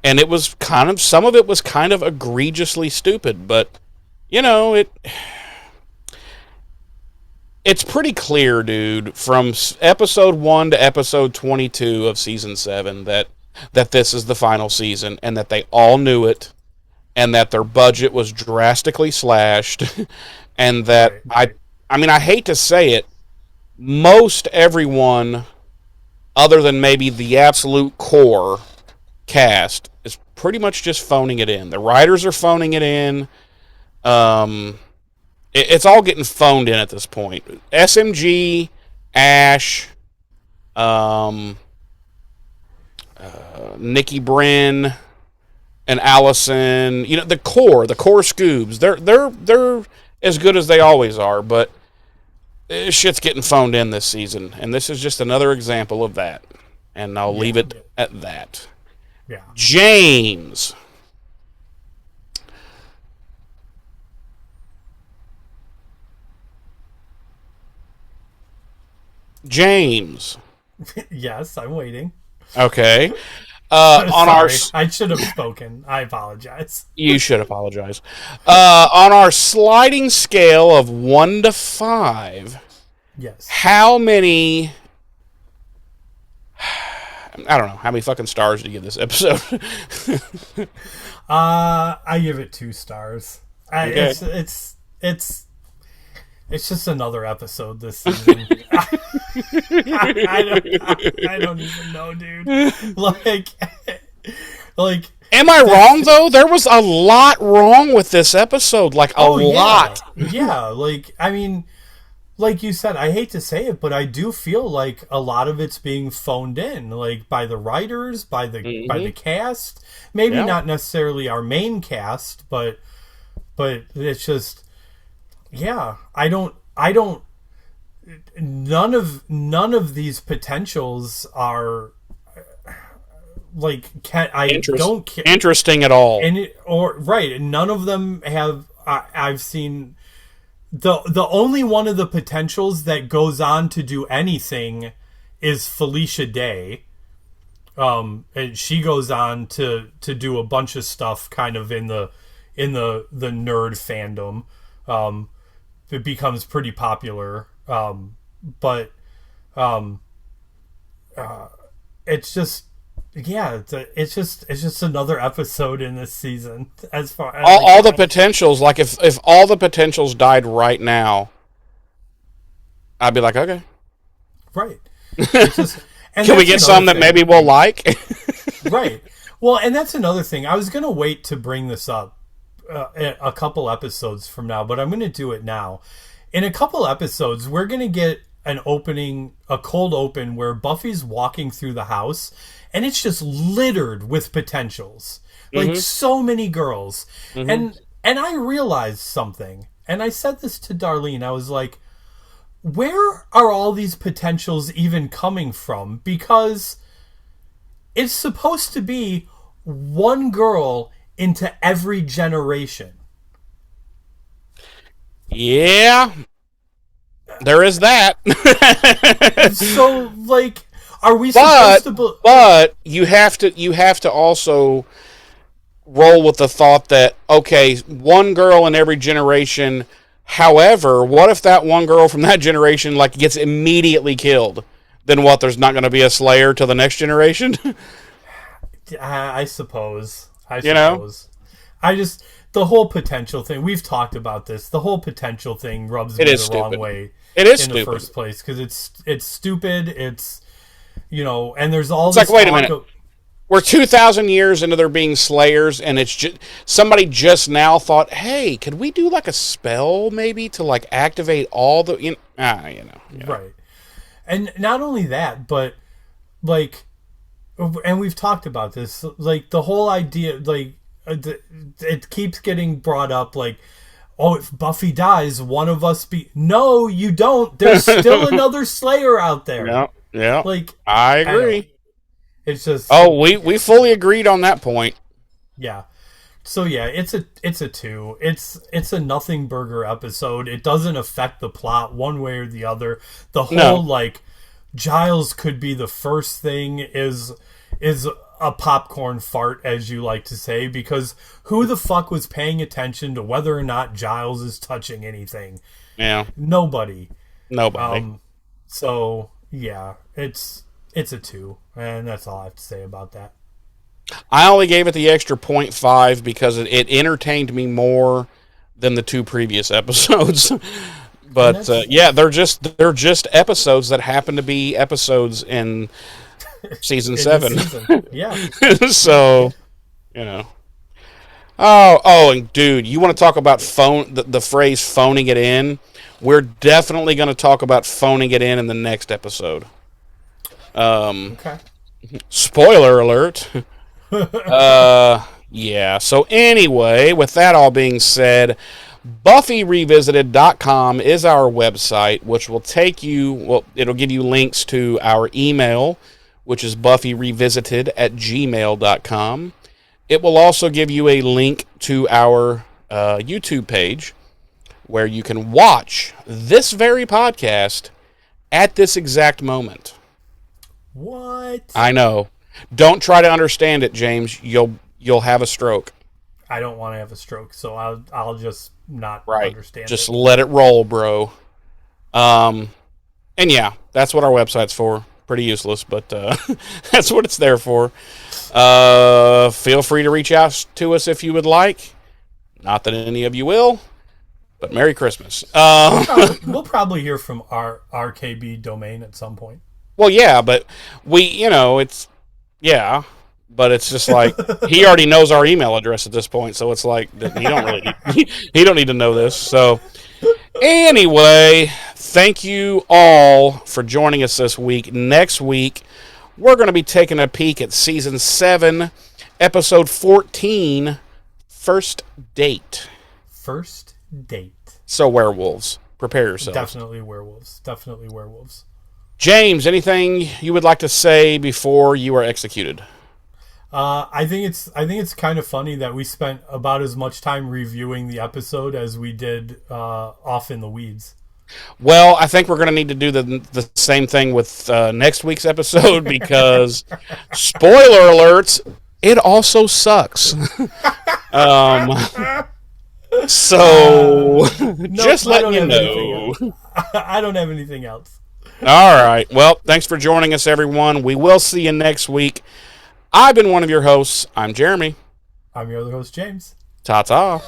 it was kind of, some of it was kind of egregiously stupid, but it's pretty clear, dude, from episode 1 to episode 22 of season 7 that this is the final season and that they all knew it and that their budget was drastically slashed and that I mean, I hate to say it, most everyone other than maybe the absolute core cast is pretty much just phoning it in. The writers are phoning it in. It's all getting phoned in at this point. SMG, Ash, Nikki Bryn, and Allison. The core Scoobs. They're as good as they always are, but shit's getting phoned in this season, and this is just another example of that. And I'll leave it at that. Yeah. James. Yes, I'm waiting. Okay. I should have spoken. I apologize. You should apologize. On our sliding scale of 1 to 5, yes. How many? I don't know. How many fucking stars do you give this episode? I give it 2 stars. Okay. It's just another episode this season. I don't even know, dude. Like. Am I wrong though? There was a lot wrong with this episode. Like a lot. Yeah. I mean, like you said, I hate to say it, but I do feel like a lot of it's being phoned in, like by the writers, by the cast. Maybe not necessarily our main cast, but it's just. Yeah, I don't. None of these potentials are interesting at all. None of them have. I've seen the only one of the potentials that goes on to do anything is Felicia Day. And she goes on to do a bunch of stuff, kind of in the nerd fandom. It becomes pretty popular, but it's just it's just another episode in this season. As far as all the potentials, like if all the potentials died right now, I'd be like, okay, right. Can we get some that maybe we'll like? Right. Well, and that's another thing. I was gonna wait to bring this up a couple episodes from now, but I'm going to do it now. In a couple episodes, we're going to get a cold open where Buffy's walking through the house and it's just littered with potentials. Like so many girls. And I realized something, and I said this to Darlene. I was like, where are all these potentials even coming from? Because it's supposed to be one girl into every generation. Yeah, there is that. So, like, are we supposed to? But you have to also roll with the thought that, okay, one girl in every generation. However, what if that one girl from that generation like gets immediately killed? Then what? There's not going to be a Slayer to the next generation. I suppose. You know? I just the whole potential thing. We've talked about this. The whole potential thing rubs me the wrong way. It is in stupid. The first place because it's stupid. It's and there's all it's this. Like, wait a minute. We're 2,000 years into there being Slayers, and it's just somebody just now thought, "Hey, could we do like a spell maybe to like activate all the right?" And not only that, but like, and we've talked about this, like the whole idea, like it keeps getting brought up, like, oh, if Buffy dies, one of us No, you don't. There's still another Slayer out there. Yeah. Like, I agree. It's just we fully agreed on that point. Yeah. So yeah, it's a 2. It's a nothing burger episode. It doesn't affect the plot one way or the other. The whole like Giles could be the first thing is a popcorn fart, as you like to say, because who the fuck was paying attention to whether or not Giles is touching anything? Yeah. Nobody. So yeah, it's a 2, and that's all I have to say about that. I only gave it the extra 0.5 because it entertained me more than the 2 previous episodes. But they're just episodes that happen to be episodes in season 7. Yeah. So, Oh, and dude, you want to talk about the phrase phoning it in? We're definitely going to talk about phoning it in the next episode. Okay. Spoiler alert. Yeah. So anyway, with that all being said, BuffyRevisited.com is our website, which will take you, it'll give you links to our email, which is BuffyRevisited@gmail.com. It will also give you a link to our YouTube page, where you can watch this very podcast at this exact moment. What? I know. Don't try to understand it, James. You'll have a stroke. I don't want to have a stroke, so I'll just not understand. Just let it roll, bro. And yeah, that's what our website's for. Pretty useless, but that's what it's there for. Feel free to reach out to us if you would like. Not that any of you will, but Merry Christmas. We'll probably hear from our RKB domain at some point. Well, yeah, but but it's just like he already knows our email address at this point, so it's like he don't need to know this. So anyway, thank you all for joining us this week. Next week, we're going to be taking a peek at season 7, episode 14, First Date. First Date. So werewolves. Prepare yourself. Definitely werewolves. James, anything you would like to say before you are executed? I think it's kind of funny that we spent about as much time reviewing the episode as we did off in the weeds. Well, I think we're going to need to do the same thing with next week's episode because, spoiler alerts, it also sucks. So, just letting you know. I don't have anything else. All right. Well, thanks for joining us, everyone. We will see you next week. I've been one of your hosts. I'm Jeremy. I'm your other host, James. Ta-ta.